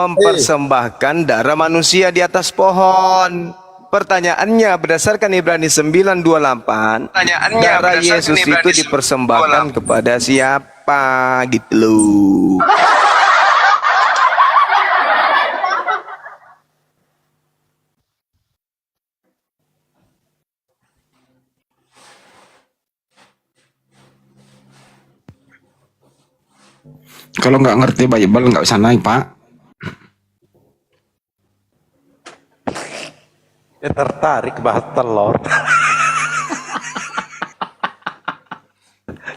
mempersembahkan darah manusia di atas pohon. Pertanyaannya berdasarkan Ibrani 9:28, darah Yesus itu dipersembahkan kepada siapa gitu loh. Kalau nggak ngerti Bible nggak usah naik, Pak. Ya tertarik bahas telur.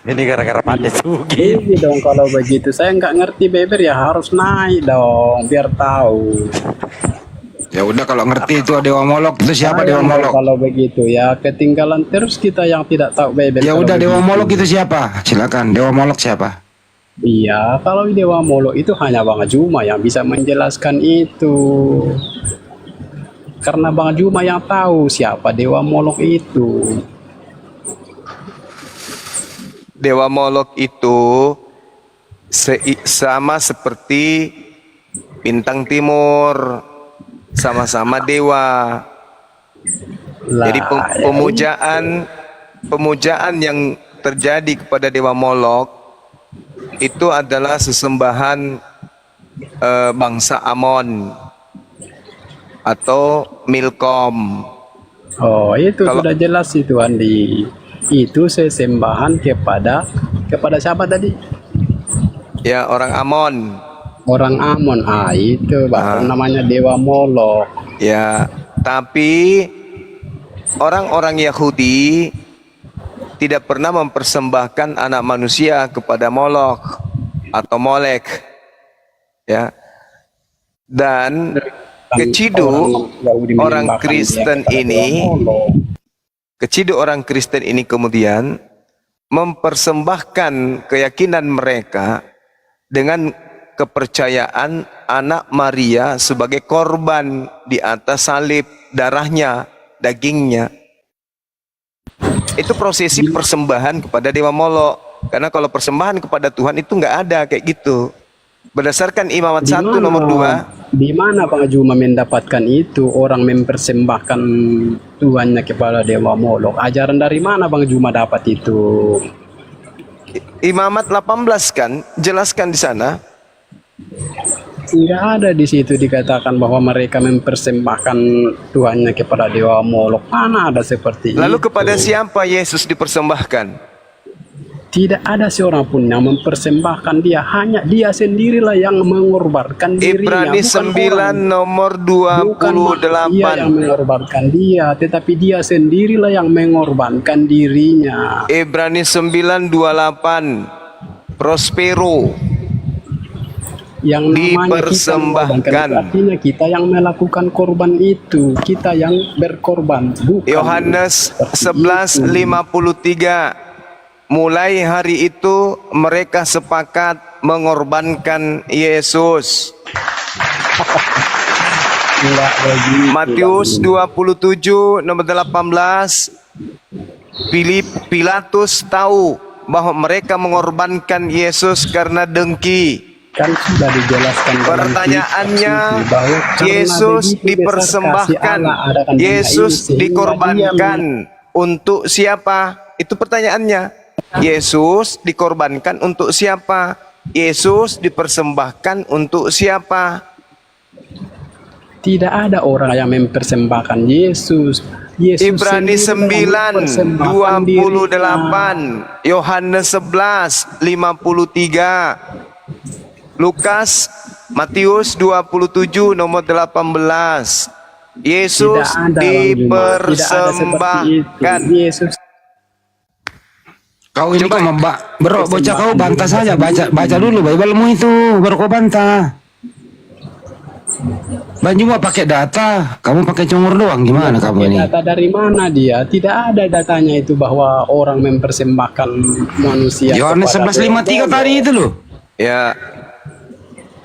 Ini gara-gara Pak Sugi. Ini dong kalau begitu saya nggak ngerti Beber ya harus naik dong biar tahu. Ya udah kalau ngerti itu Dewa Molok itu siapa Dewa Molok? Kalau begitu ya ketinggalan terus kita yang tidak tahu Beber. Ya udah Dewa Molok itu siapa? Silakan Dewa Molok siapa? Iya kalau Dewa Molok itu hanya Bang Juma yang bisa menjelaskan itu. Karena Bang Juma yang tahu siapa Dewa Molok itu. Dewa Molok itu sama seperti bintang timur, sama-sama dewa. Jadi pemujaan yang terjadi kepada Dewa Molok itu adalah sesembahan bangsa Amon atau Milkom. Oh itu sudah jelas itu Andi. Itu sesembahan kepada siapa tadi? Ya orang Amon. Orang Amon. Itu baru namanya Dewa Molok. Ya, tapi orang-orang Yahudi tidak pernah mempersembahkan anak manusia kepada Molok atau Molek. Ya. Dan keciduk orang Kristen ini kemudian mempersembahkan keyakinan mereka dengan kepercayaan anak Maria sebagai korban di atas salib, darahnya, dagingnya. Itu prosesi persembahan kepada Dewa Molok. Karena kalau persembahan kepada Tuhan itu nggak ada kayak gitu. Berdasarkan Imamat 1 nomor 2. Di mana Bang Juma mendapatkan itu orang mempersembahkan Tuhannya kepada Dewa Molok? Ajaran dari mana Bang Juma dapat itu? Imamat 18 kan jelaskan di sana. Enggak ada di situ dikatakan bahwa mereka mempersembahkan Tuhannya kepada Dewa Molok. Mana ada seperti itu? Lalu kepada siapa Yesus dipersembahkan? Tidak ada seorang pun yang mempersembahkan dia, hanya dia sendirilah yang mengorbankan dirinya. Ibrani 9 nomor 28. Bukan dia yang mengorbankan dia, tetapi dia sendirilah yang mengorbankan dirinya. Ibrani 9:28. Prospero Yang namanya dipersembahkan. Artinya kita yang melakukan korban itu, kita yang berkorban. Bukan Yohanes 11:53. Mulai hari itu mereka sepakat mengorbankan Yesus. Matius 27 nomor 18. Pilatus tahu bahwa mereka mengorbankan Yesus karena dengki. Kan sudah dijelaskan. Pertanyaannya, Yesus dipersembahkan, Yesus dikorbankan untuk siapa? Itu pertanyaannya. Yesus dikorbankan untuk siapa? Yesus dipersembahkan untuk siapa? Tidak ada orang yang mempersembahkan Yesus. Ibrani 9:28, Yohanes 11:53, Lukas, Matius 27 nomor 18. Yesus dipersembahkan. Kau ini kok bocah kau bantah saja, baca dulu Bible-mu itu baru kau bantah. Bang Juma pakai data, kamu pakai cungur doang, gimana kamu ini? Data dari mana dia? Tidak ada datanya itu bahwa orang mempersembahkan manusia. Yohanes 11:53 tadi itu loh. Ya.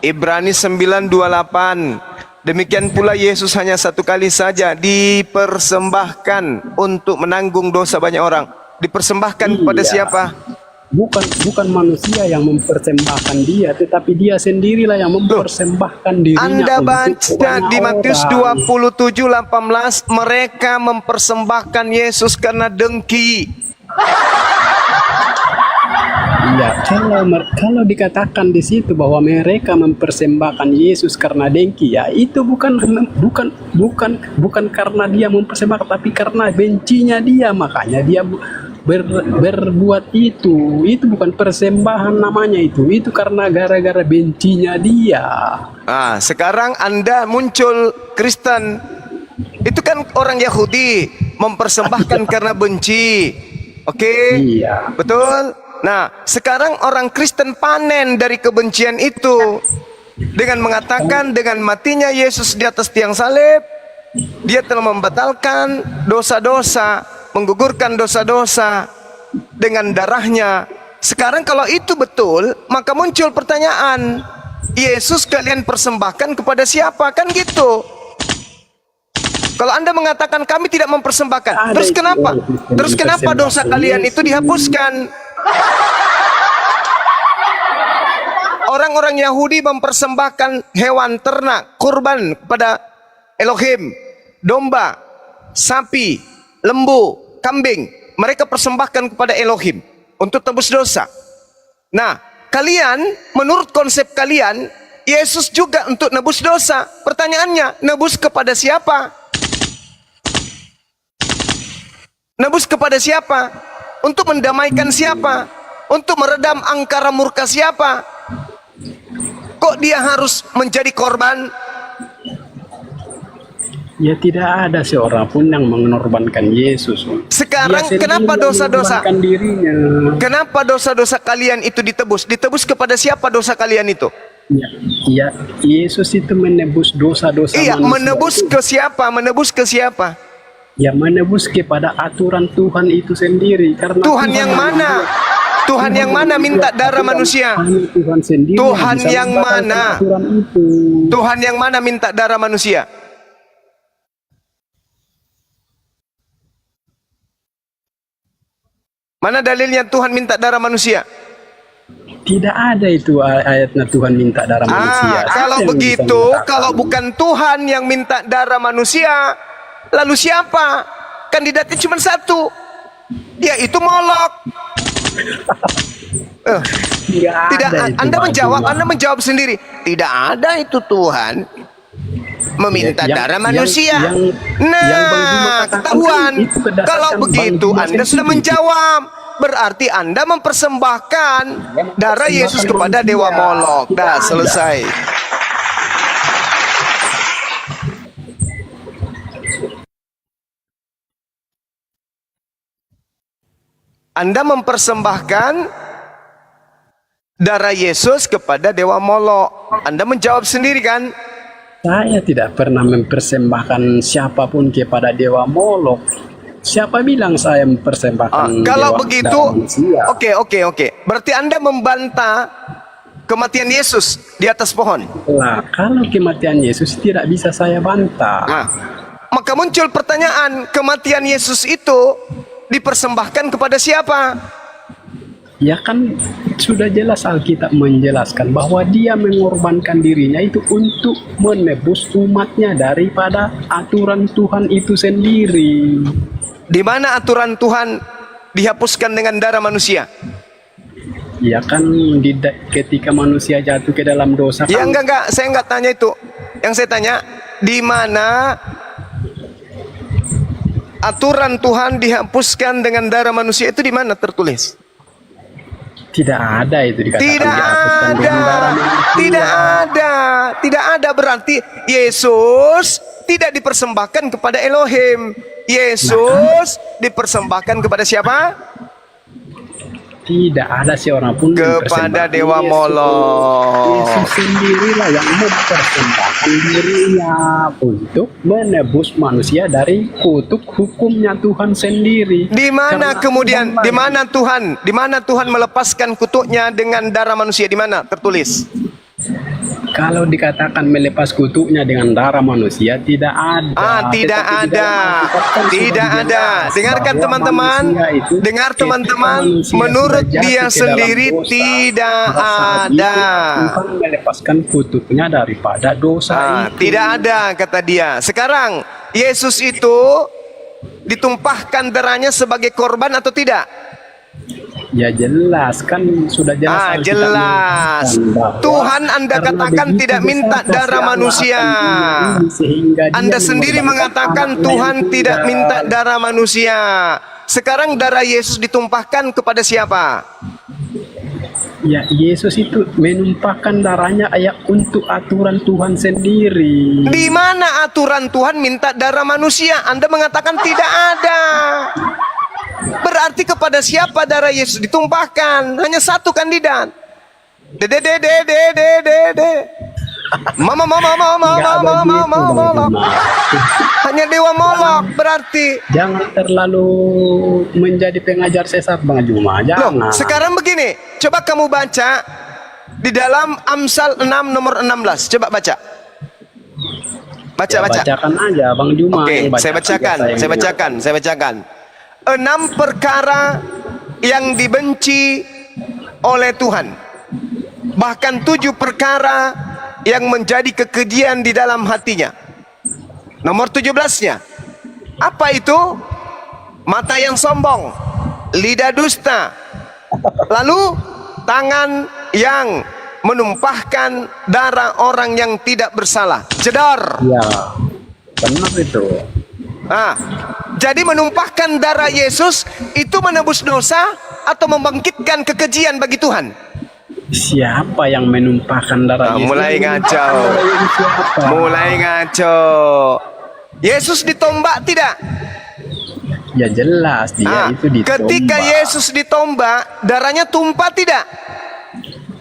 Ibrani 9:28. Demikian pula Yesus hanya satu kali saja dipersembahkan untuk menanggung dosa banyak orang. Dipersembahkan kepada siapa? bukan manusia yang mempersembahkan dia, tetapi dia sendirilah yang mempersembahkan dirinya. Anda untuk baca banyak di Matius orang. 27:18, mereka mempersembahkan Yesus karena dengki. Iya, kalau dikatakan di situ bahwa mereka mempersembahkan Yesus karena dengki, ya itu bukan karena dia mempersembahkan, tapi karena bencinya dia, makanya dia berbuat itu. Itu bukan persembahan namanya itu karena gara-gara bencinya dia. Sekarang Anda muncul Kristen, itu kan orang Yahudi mempersembahkan karena benci. Oke? Iya. Betul? Nah, sekarang orang Kristen panen dari kebencian itu dengan mengatakan dengan matinya Yesus di atas tiang salib, dia telah membatalkan dosa-dosa, menggugurkan dosa-dosa dengan darahnya. Sekarang kalau itu betul, maka muncul pertanyaan, Yesus kalian persembahkan kepada siapa? Kan gitu. Kalau Anda mengatakan kami tidak mempersembahkan, terus kenapa? Terus kenapa dosa kalian itu dihapuskan? Orang-orang Yahudi mempersembahkan hewan ternak, kurban kepada Elohim, domba, sapi, lembu, kambing. Mereka persembahkan kepada Elohim untuk tebus dosa. Nah, kalian, menurut konsep kalian, Yesus juga untuk nebus dosa. Pertanyaannya, nebus kepada siapa? Nebus kepada siapa? Untuk mendamaikan siapa? Untuk meredam angkara murka siapa? Kok dia harus menjadi korban? Ya tidak ada seorang pun yang mengorbankan Yesus. Sekarang Dia kenapa sendiri yang dosa-dosa? mengorbankan dirinya. Kenapa dosa-dosa kalian itu ditebus? Ditebus kepada siapa dosa kalian itu? Ya, Yesus itu menebus dosa-dosa Iya, manusia. menebus ke siapa? Menebus ke siapa? Ya menebus kepada aturan Tuhan itu sendiri. Karena Tuhan yang mana? Tuhan yang mana minta darah manusia? Tuhan sendiri. Tuhan bisa yang membatalkan mana? aturan itu. Tuhan yang mana minta darah manusia? Mana dalilnya Tuhan minta darah manusia? Tidak ada itu ayatnya Tuhan minta darah manusia. Kalau Siapa yang bisa begitu, mengatakan? kalau bukan Tuhan yang minta darah manusia, lalu siapa? Kandidatnya cuma satu, yaitu Molok. Tidak, ada itu, Anda Pak menjawab, Juma. Anda menjawab sendiri. Tidak ada itu Tuhan meminta darah manusia. yang Bang Juma katakan Ketahuan. kan itu berdasarkan Kalau Bang begitu, Juma Anda sudah sendiri. menjawab. Berarti Anda mempersembahkan darah Yesus kepada Dewa Molok. Dah, selesai. Anda mempersembahkan darah Yesus kepada Dewa Molok. Anda menjawab sendiri kan? Saya tidak pernah mempersembahkan siapapun kepada Dewa Molok. Siapa bilang saya mempersembahkan Kalau dewa begitu, manusia? oke. Berarti Anda membantah kematian Yesus di atas pohon. Lah, kalau kematian Yesus tidak bisa saya bantah. Maka muncul pertanyaan, kematian Yesus itu dipersembahkan kepada siapa? Ya kan sudah jelas Alkitab menjelaskan bahwa dia mengorbankan dirinya itu untuk menebus umatnya daripada aturan Tuhan itu sendiri. Di mana aturan Tuhan dihapuskan dengan darah manusia? Ya kan ketika manusia jatuh ke dalam dosa. Ya kan, enggak, saya enggak tanya itu. Yang saya tanya, di mana aturan Tuhan dihapuskan dengan darah manusia itu di mana tertulis? Tidak ada itu dikatakan Tidak dihapuskan dengan darah ada, manusia. tidak ada. Berarti Yesus tidak dipersembahkan kepada Elohim. Yesus dipersembahkan kepada siapa? Tidak ada seorang pun Kepada mempersembahkan Dewa Yesus. Molok. Yesus sendirilah yang mempersembahkan dirinya untuk menebus manusia dari kutuk hukumnya Tuhan sendiri. Di mana Karena kemudian, Tuhan di mana Tuhan melepaskan kutuknya dengan darah manusia? Di mana tertulis? Kalau dikatakan melepas kutuknya dengan darah manusia, tidak ada. Tidak Tetapi di ada. dalam Alkitab kan sudah Tidak ada. dijelaskan Dengarkan bahwa teman-teman. manusia itu, Dengar ketika teman-teman. manusia Menurut sudah jatuh dia ke dalam sendiri dosa, tidak pada saat ada. itu Tuhan melepaskan kutuknya daripada dosa itu. Tidak ada kata dia. Sekarang Yesus itu ditumpahkan darahnya sebagai korban atau tidak? Ya jelas, kan sudah jelas. Alkitab Jelas. menyebutkan bahwa Tuhan Anda karena katakan begitu tidak besar minta kasih darah Allah manusia. akan dunia ini, sehingga Dia Anda sendiri mengorbankan mengatakan anaknya Tuhan yang tidak tunggal. minta darah manusia. Sekarang darah Yesus ditumpahkan kepada siapa? Ya, Yesus itu menumpahkan darahnya untuk aturan Tuhan sendiri. Di mana aturan Tuhan minta darah manusia? Anda mengatakan tidak ada. Berarti kepada siapa darah Yesus ditumpahkan? Hanya satu kandidat. Mama. Hanya Dewa Molok berarti. Jangan terlalu menjadi pengajar sesat, Bang Juma. Loh, Jangan. sekarang begini, coba kamu baca di dalam Amsal 6 nomor 16. Coba baca. Baca. Bacakan aja, Bang Juma. Oke, yang bacakan, saya bacakan, biasa yang dengar. saya bacakan. 6 perkara yang dibenci oleh Tuhan. Bahkan 7 perkara yang menjadi kekejian di dalam hatinya. Nomor 17-nya. Apa itu? Mata yang sombong, lidah dusta. Lalu tangan yang menumpahkan darah orang yang tidak bersalah. Jedor. Ya, benar itu. Jadi menumpahkan darah Yesus itu menebus dosa atau membangkitkan kekejian bagi Tuhan? Siapa yang menumpahkan darah Yesus? Mulai ngaco. Darah Yesus siapa? Mulai ngaco. Yesus ditombak tidak? Ya jelas dia itu ditombak. Ketika Yesus ditombak, darahnya tumpah tidak?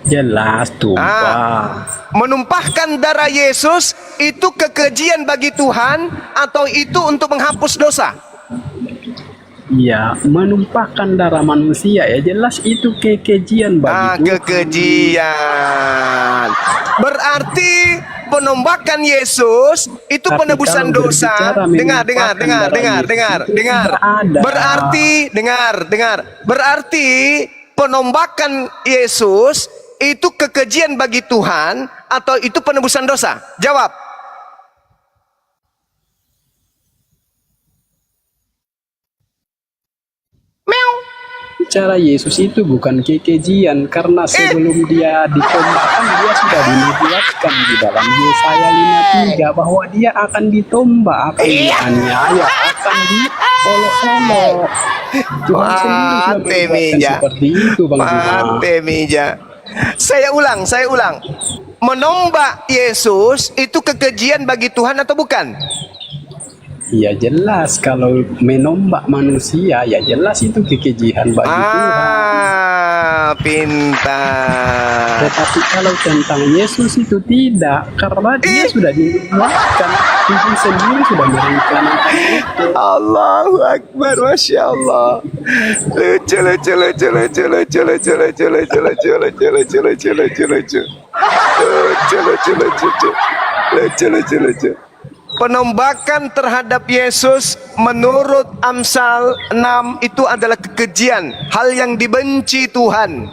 Jelas tumpah. Menumpahkan darah Yesus itu kekejian bagi Tuhan atau itu untuk menghapus dosa? Ya, menumpahkan darah manusia ya jelas itu kekejian bagi Tuhan. Kekejian. Berarti penombakan Yesus itu Tapi penebusan kalau dosa. berbicara Dengar. menumpahkan darah Yesus itu tidak ada. Berarti penombakan Yesus itu kekejian bagi Tuhan atau itu penebusan dosa? Jawab. Meow. Bicara Yesus itu bukan kekejian karena sebelum dia ditombakkan dia sudah dinubuatkan di dalam Yesaya 53 bahwa dia akan ditombak, akan dianiaya, akan diolok-olok. Tuhan sendiri sudah menubuatkan seperti itu, Bang Juma. Saya ulang. Menombak Yesus itu kekejian bagi Tuhan atau bukan? Ya jelas kalau menombak manusia ya jelas itu kekejian bagi Tuhan. Pintar. Tetapi kalau tentang Yesus itu tidak, karena dia sudah dinubuatkan, Tuhan sendiri sudah merencanakan itu. Allahu Akbar, Masya Allah. Lucu. Penombakan terhadap Yesus menurut Amsal 6 itu adalah kekejian, hal yang dibenci Tuhan.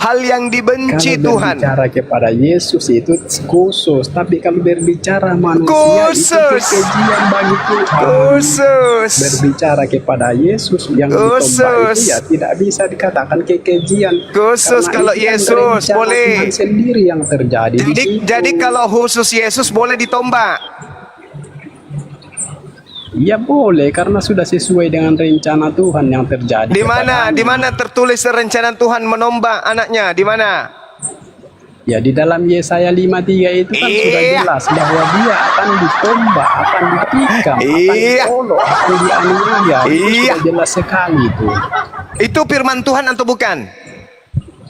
Hal yang dibenci Kalau Tuhan. berbicara kepada Yesus itu khusus, tapi kalau berbicara manusia itu kekejian bagi Tuhan. Khusus. Berbicara kepada Yesus yang ditombak itu ya tidak bisa dikatakan kekejian. Khusus Karena kalau itu yang Yesus berencana boleh. Tuhan sendiri yang terjadi di situ. Jadi kalau khusus Yesus boleh ditombak. Ya boleh karena sudah sesuai dengan rencana Tuhan yang terjadi. Di mana? kepadanya. Di mana tertulis rencana Tuhan menombak anaknya? Di mana? Ya di dalam Yesaya 53 itu kan sudah jelas bahwa dia akan ditombak, akan ditikam, akan diolok, akan dianiaya. Itu sudah jelas sekali itu. Itu firman Tuhan atau bukan?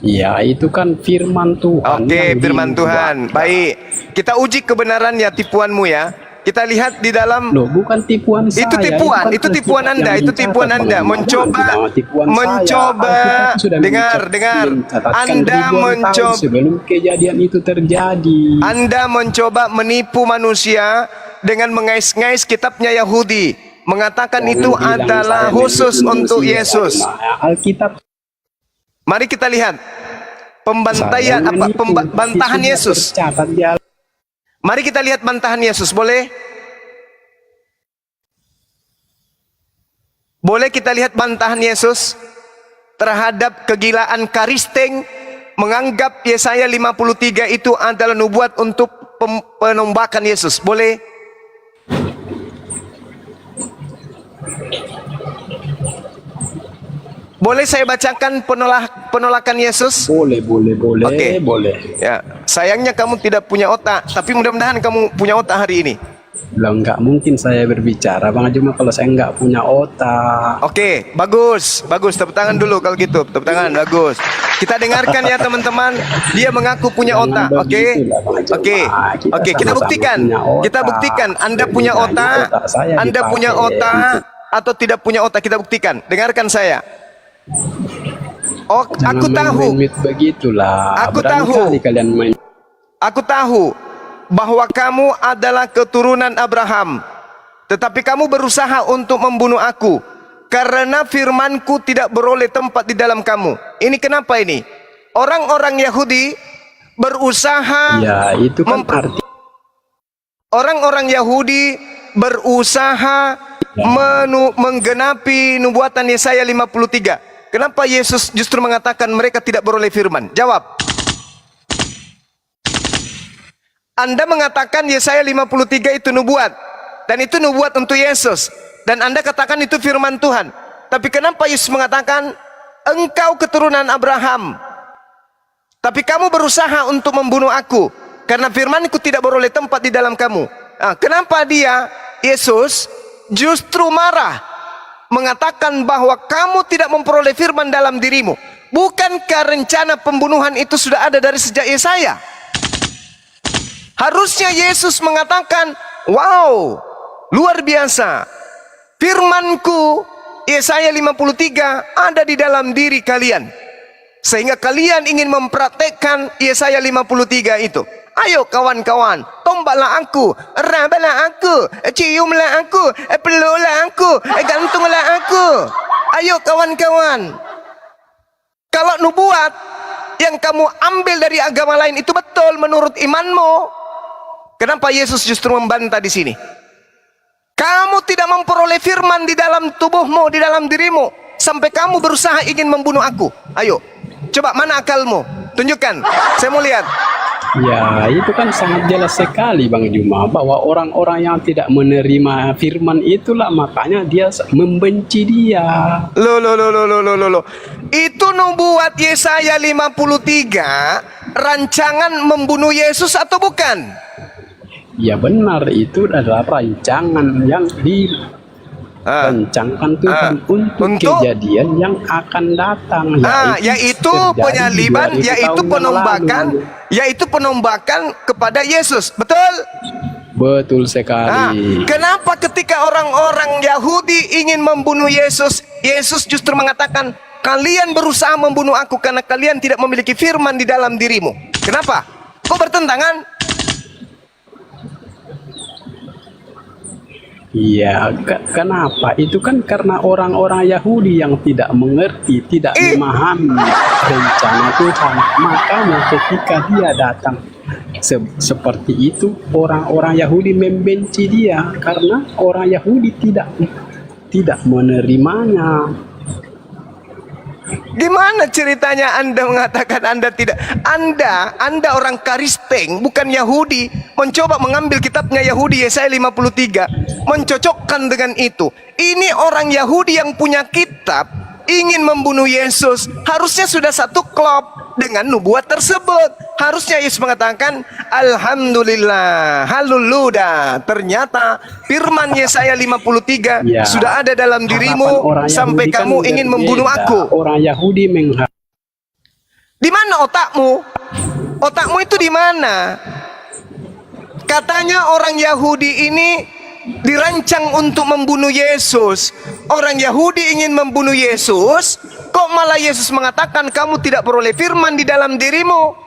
Ya itu kan firman Tuhan. Oke, yang firman Tuhan. dibuat. Baik. Kita uji kebenaran ya tipuanmu ya. Kita lihat di dalam Loh, bukan tipuan saya. itu tipuan, kan itu tipuan Alkitab Anda, yang itu dicatat, tipuan Anda. Bang. Mencoba, Jangan tipuan saya. mencoba, Alkitab sudah dengar. mencatatkan Anda ribuan tahun mencoba, sebelum kejadian itu terjadi. Anda mencoba menipu manusia dengan mengais-ngais kitabnya Yahudi, mengatakan Jangan itu bilang adalah saya khusus menipu untuk manusia. Yesus. Alkitab Mari kita lihat pembantaian saya apa menipu. bantahan Sudah Yesus. tercatat di Mari kita lihat bantahan Yesus, boleh? Boleh kita lihat bantahan Yesus terhadap kegilaan Karisteng menganggap Yesaya 53 itu adalah nubuat untuk penombakan Yesus. Boleh? Boleh saya bacakan penolakan Yesus? Boleh, Oke. boleh. Ya, sayangnya kamu tidak punya otak, tapi mudah-mudahan kamu punya otak hari ini. Lah, nggak mungkin saya berbicara, Bang, cuma kalau saya nggak punya otak. Oke, bagus. Tepuk tangan dulu kalau gitu. Tepuk tangan, bagus. Kita dengarkan ya teman-teman. Dia mengaku punya otak. Jangan Oke, begitulah, Bang Jemaah. oke, oke. Kita sama-sama buktikan. punya otak. Kita buktikan. Anda punya Bedanya otak. otak saya Anda dipakai punya otak atau tidak punya otak? Kita buktikan. Dengarkan saya. Oh, Jangan aku tahu. main-main begitulah. Aku Berani tahu. kali kalian main. Aku tahu bahwa kamu adalah keturunan Abraham, tetapi kamu berusaha untuk membunuh aku karena firmanku tidak beroleh tempat di dalam kamu. Ini kenapa ini? Orang-orang Yahudi berusaha Ya, itu kan arti. orang-orang Yahudi berusaha menggenapi nubuatan Yesaya 53. Kenapa Yesus justru mengatakan mereka tidak beroleh firman? Jawab. Anda mengatakan Yesaya 53 itu nubuat, dan itu nubuat untuk Yesus, dan Anda katakan itu firman Tuhan. Tapi kenapa Yesus mengatakan engkau keturunan Abraham, tapi kamu berusaha untuk membunuh aku karena firmanku tidak beroleh tempat di dalam kamu? Kenapa Yesus justru marah, mengatakan bahwa kamu tidak memperoleh firman dalam dirimu? Bukankah rencana pembunuhan itu sudah ada dari sejak Yesaya? Harusnya Yesus mengatakan, wow, luar biasa, firmanku Yesaya 53 ada di dalam diri kalian, sehingga kalian ingin mempraktekkan Yesaya 53 itu. Ayo kawan-kawan, tombaklah aku, rabalah aku, ciumlah aku, peluklah aku, gantunglah aku. Ayo kawan-kawan. Kalau nubuat yang kamu ambil dari agama lain itu betul menurut imanmu, kenapa Yesus justru membantah di sini? Kamu tidak memperoleh firman di dalam tubuhmu, di dalam dirimu, sampai kamu berusaha ingin membunuh aku. Ayo, coba mana akalmu? Tunjukkan, saya mau lihat. Ya, itu kan sangat jelas sekali, Bang Juma, bahwa orang-orang yang tidak menerima firman itulah makanya dia membenci dia. Loh. Itu nubuat Yesaya 53 rancangan membunuh Yesus atau bukan? Ya benar, itu adalah rancangan yang dirancangkan Tuhan untuk kejadian yang akan datang, yaitu terjadi penyaliban, 2000 yaitu tahun yang penombakan, lalu. yaitu penombakan kepada Yesus. Betul? Betul sekali. Kenapa ketika orang-orang Yahudi ingin membunuh Yesus, Yesus justru mengatakan, kalian berusaha membunuh aku karena kalian tidak memiliki firman di dalam dirimu. Kenapa? Kok bertentangan? Iya, kenapa? Itu kan karena orang-orang Yahudi yang tidak mengerti, tidak memahami rencana Tuhan. Makanya ketika dia datang seperti itu, orang-orang Yahudi membenci dia karena orang Yahudi tidak menerimanya. Gimana ceritanya Anda mengatakan Anda tidak? Anda orang Karisteng, bukan Yahudi, mencoba mengambil kitabnya Yahudi Yesaya 53, mencocokkan dengan itu. Ini orang Yahudi yang punya kitab, ingin membunuh Yesus. Harusnya sudah satu klop dengan nubuat tersebut. Harusnya Yesus mengatakan, alhamdulillah, haleluya, ternyata firman Yesaya 53 sudah ada dalam dirimu sampai kamu ingin membunuh aku. Orang Yahudi Di mana otakmu? Otakmu itu di mana? Katanya orang Yahudi ini dirancang untuk membunuh Yesus. Orang Yahudi ingin membunuh Yesus, kok malah Yesus mengatakan kamu tidak peroleh firman di dalam dirimu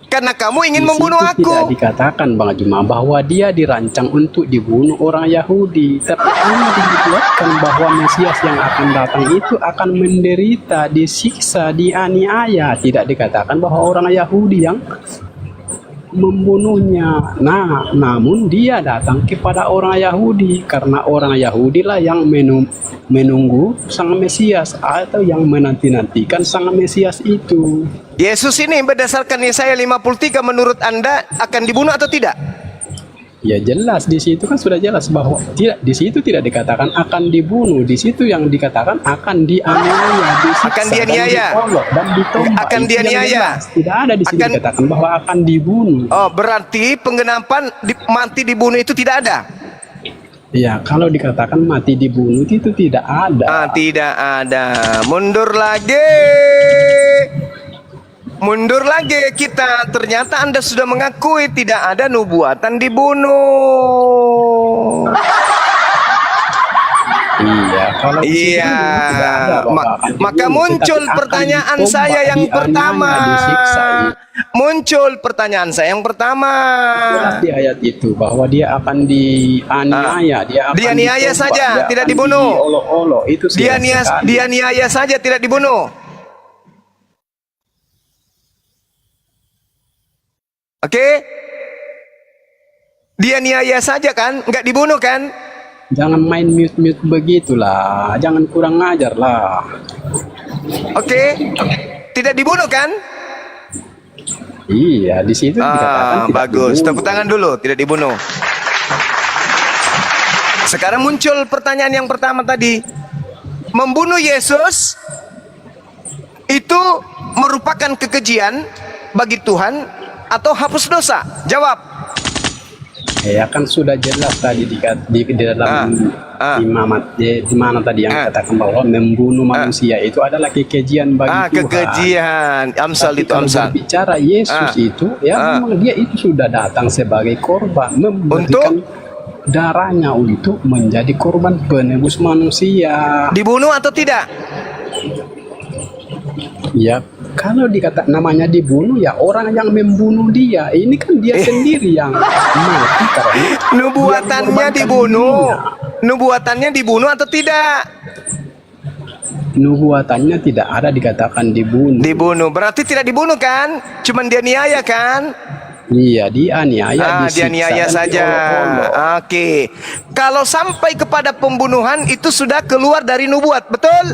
karena kamu ingin Di membunuh situ tidak aku. dikatakan Bang Juma bahwa dia dirancang untuk dibunuh orang Yahudi, tapi hanya dibuatkan bahwa Mesias yang akan datang itu akan menderita, disiksa, dianiaya. Tidak dikatakan bahwa orang Yahudi yang membunuhnya. Nah, namun dia datang kepada orang Yahudi karena orang Yahudi lah yang menunggu sang Mesias atau yang menanti-nantikan sang Mesias itu. Yesus ini berdasarkan Yesaya 53 menurut Anda akan dibunuh atau tidak? Ya jelas di situ kan sudah jelas bahwa tidak, di situ tidak dikatakan akan dibunuh, di situ yang dikatakan akan dianiaya, disiksa, Akan dianiaya. dan diolok dan ditombak. Akan Itu yang dianiaya. jelas. Tidak ada di sini Akan- dikatakan bahwa akan dibunuh. Oh, berarti penggenapan mati dibunuh itu tidak ada. Ya kalau dikatakan mati dibunuh itu tidak ada. Tidak ada. Mundur lagi. Mundur lagi kita. Ternyata Anda sudah mengakui tidak ada nubuatan dibunuh. Iya, kalau di situ Iya. tidak ada bahwa akan Maka dibunuh, muncul tetapi akan pertanyaan ditombak, saya yang dianiaya, pertama. disiksa. Muncul pertanyaan saya yang pertama. Jelas di ayat itu bahwa dia akan dianiaya, dia akan Dianiaya ditombak, saja, dia tidak akan dibunuh. diolok-olok. Itu jelas sekali. Dianiaya saja tidak dibunuh. Oke? Dianiaya saja kan, nggak dibunuh kan? Jangan main mute-mute begitulah, jangan kurang ngajar lah. Oke? Tidak dibunuh kan? Iya, di situ dikatakan tidak Bagus. dibunuh. Tepuk tangan dulu, tidak dibunuh. Sekarang muncul pertanyaan yang pertama tadi. Membunuh Yesus itu merupakan kekejian bagi Tuhan atau hapus dosa? Jawab. Ya kan sudah jelas tadi di dalam imamat di mana tadi yang katakan bahwa membunuh manusia itu adalah kekejian bagi Tuhan. Kekejian. Amsal Tapi itu kalau amsal. berbicara Yesus itu ya memang dia itu sudah datang sebagai korban memberikan darahnya untuk menjadi korban penebus manusia. Dibunuh atau tidak? Ya kalau dikata namanya dibunuh ya orang yang membunuh dia. Ini kan dia sendiri yang mati karena Nubuatannya dia mengorbankan dibunuh. dirinya. Nubuatannya dibunuh atau tidak? Nubuatannya tidak ada dikatakan dibunuh. Dibunuh. Berarti tidak dibunuh kan? Cuman dia niaya kan? Iya, dianiaya, Dia disiksa, niaya dan saja. diolok-olok. Oke. Kalau sampai kepada pembunuhan itu sudah keluar dari nubuat, betul?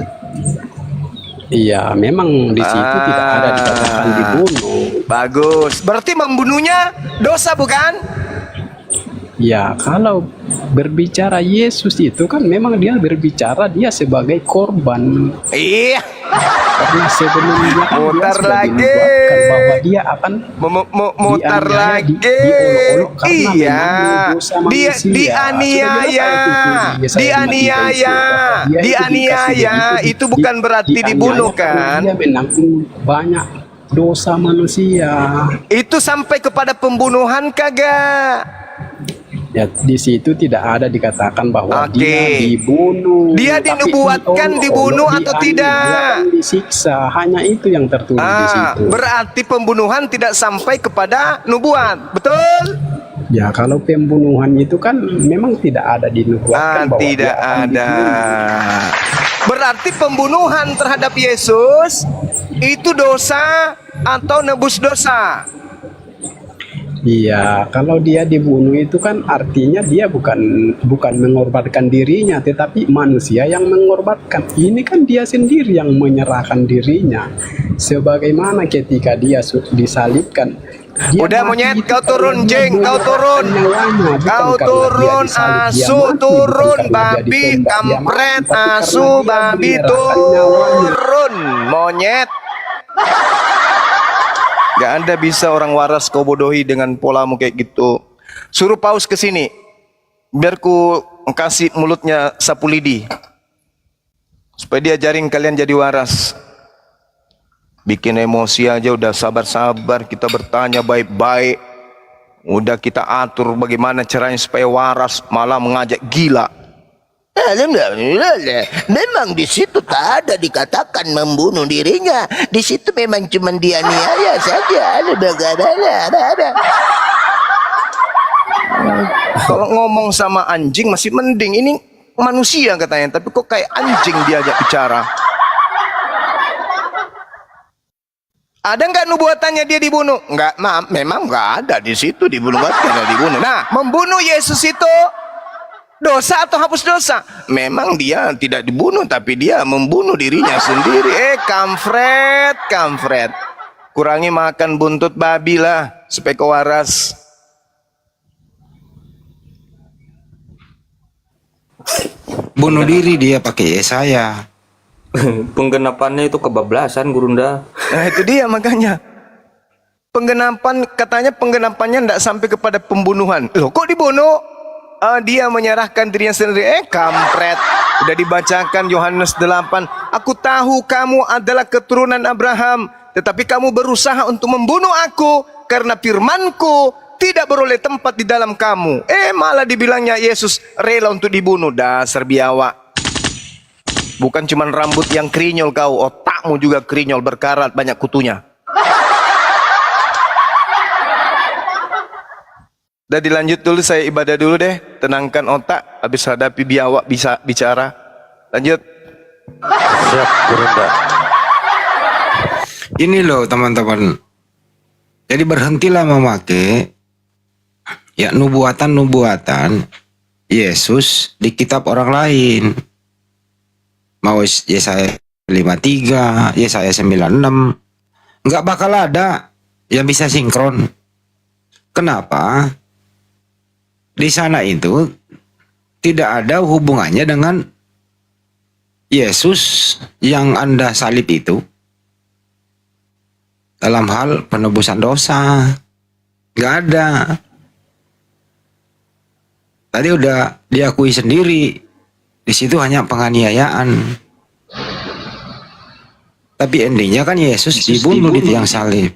Iya, memang di situ tidak ada dikatakan dibunuh. Bagus. Berarti membunuhnya dosa bukan? Ya, kalau berbicara Yesus itu kan memang dia berbicara dia sebagai korban. Iya. Karena sebelumnya kan dia Mutar sudah lagi. dinubuatkan bahwa dia akan Mutar dianiaya, lagi. diolok-olok karena Iya. memang dosa manusia. Dianiaya. Dianiaya. Dianiaya. Itu bukan berarti dibunuh kan? Dia menanggung banyak dosa manusia. Itu sampai kepada pembunuhan kagak? Ya, di situ tidak ada dikatakan bahwa Oke. dia dibunuh. Dia Tapi dinubuatkan diolok-olok, dibunuh atau dianiaya, tidak? dan disiksa. Hanya itu yang tertulis di situ. Berarti pembunuhan tidak sampai kepada nubuat, betul? Ya, kalau pembunuhan itu kan memang tidak ada dinubuatkan bahwa Tidak dia akan ada. dibunuh. Berarti pembunuhan terhadap Yesus itu dosa atau nebus dosa? Iya, kalau dia dibunuh itu kan artinya dia bukan mengorbankan dirinya, tetapi manusia yang mengorbankan. Ini kan dia sendiri yang menyerahkan dirinya. Sebagaimana ketika dia disalibkan. Dia Udah mati monyet, itu kau karena turun dia jeng, kau menyerahkan turun. nyawanya, bukan Kau karena dia turun, disalib. Dia asu mati, turun, bukan karena dia babi ditembak. Dia mati, kampret, tapi karena asu dia babi menyerahkan nyawanya. turun, monyet. Gak Anda bisa orang waras kau bodohi dengan polamu kayak gitu. Suruh paus ke sini, biar ku kasih mulutnya sapu lidi, supaya dia jaring kalian jadi waras. Bikin emosi aja udah sabar-sabar, kita bertanya baik-baik. Udah kita atur bagaimana caranya supaya waras, malah mengajak gila. Memang di situ tak ada dikatakan membunuh dirinya. Di situ memang cuma dianiaya saja. Kalau ngomong sama anjing masih mending, ini manusia katanya, tapi kok kayak anjing diajak bicara. Ada nggak nubuatannya dia dibunuh? Nggak, memang nggak ada di situ dibunuh, karena dibunuh. Nah, membunuh Yesus itu dosa atau hapus dosa? Memang dia tidak dibunuh, tapi dia membunuh dirinya sendiri. Kampret. Kurangi makan buntut babi lah, supaya kau waras. Bunuh diri dia pakai Yesaya. Penggenapannya itu kebablasan, Gurunda. Nah itu dia makanya. Penggenapan, katanya penggenapannya tidak sampai kepada pembunuhan. Loh kok dibunuh? Dia menyerahkan dirinya sendiri. Kampret. Udah dibacakan Yohanes 8. Aku tahu kamu adalah keturunan Abraham, tetapi kamu berusaha untuk membunuh aku, karena firmanku tidak beroleh tempat di dalam kamu. Malah dibilangnya Yesus rela untuk dibunuh. Dasar biawak. Bukan cuma rambut yang krinyol kau, otakmu juga krinyol, berkarat, banyak kutunya. Udah dilanjut dulu, saya ibadah dulu deh. Tenangkan otak, habis hadapi biawak bisa bicara. Lanjut. Siap, Gurunda. Ini loh teman-teman. Jadi berhentilah memakai ya nubuatan-nubuatan Yesus di kitab orang lain. Mau Yesaya 53, Yesaya 96, nggak bakal ada yang bisa sinkron. Kenapa? Di sana itu tidak ada hubungannya dengan Yesus yang Anda salib itu dalam hal penebusan dosa. Nggak ada. Tadi udah diakui sendiri. Di situ hanya penganiayaan. Tapi endingnya kan Yesus dibunuh di tiang salib.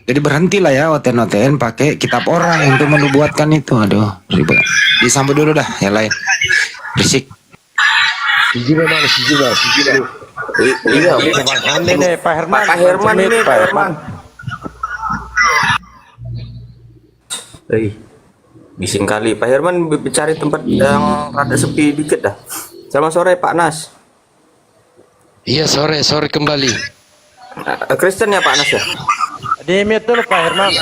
Jadi berhentilah ya oten-oten pakai kitab orang untuk menubuatkan itu. Aduh, ribet. Disambut dulu dah yang lain. Berisik. Iya, aneh nih Pak Herman. Pak Herman ini, Pak Herman. Bising kali. Pak Herman cari tempat yang rada sepi dikit dah. Selamat sore Pak Nas. Iya, sore kembali. Kristen ya Pak Nas ya? Di mute dulu Pak Herman.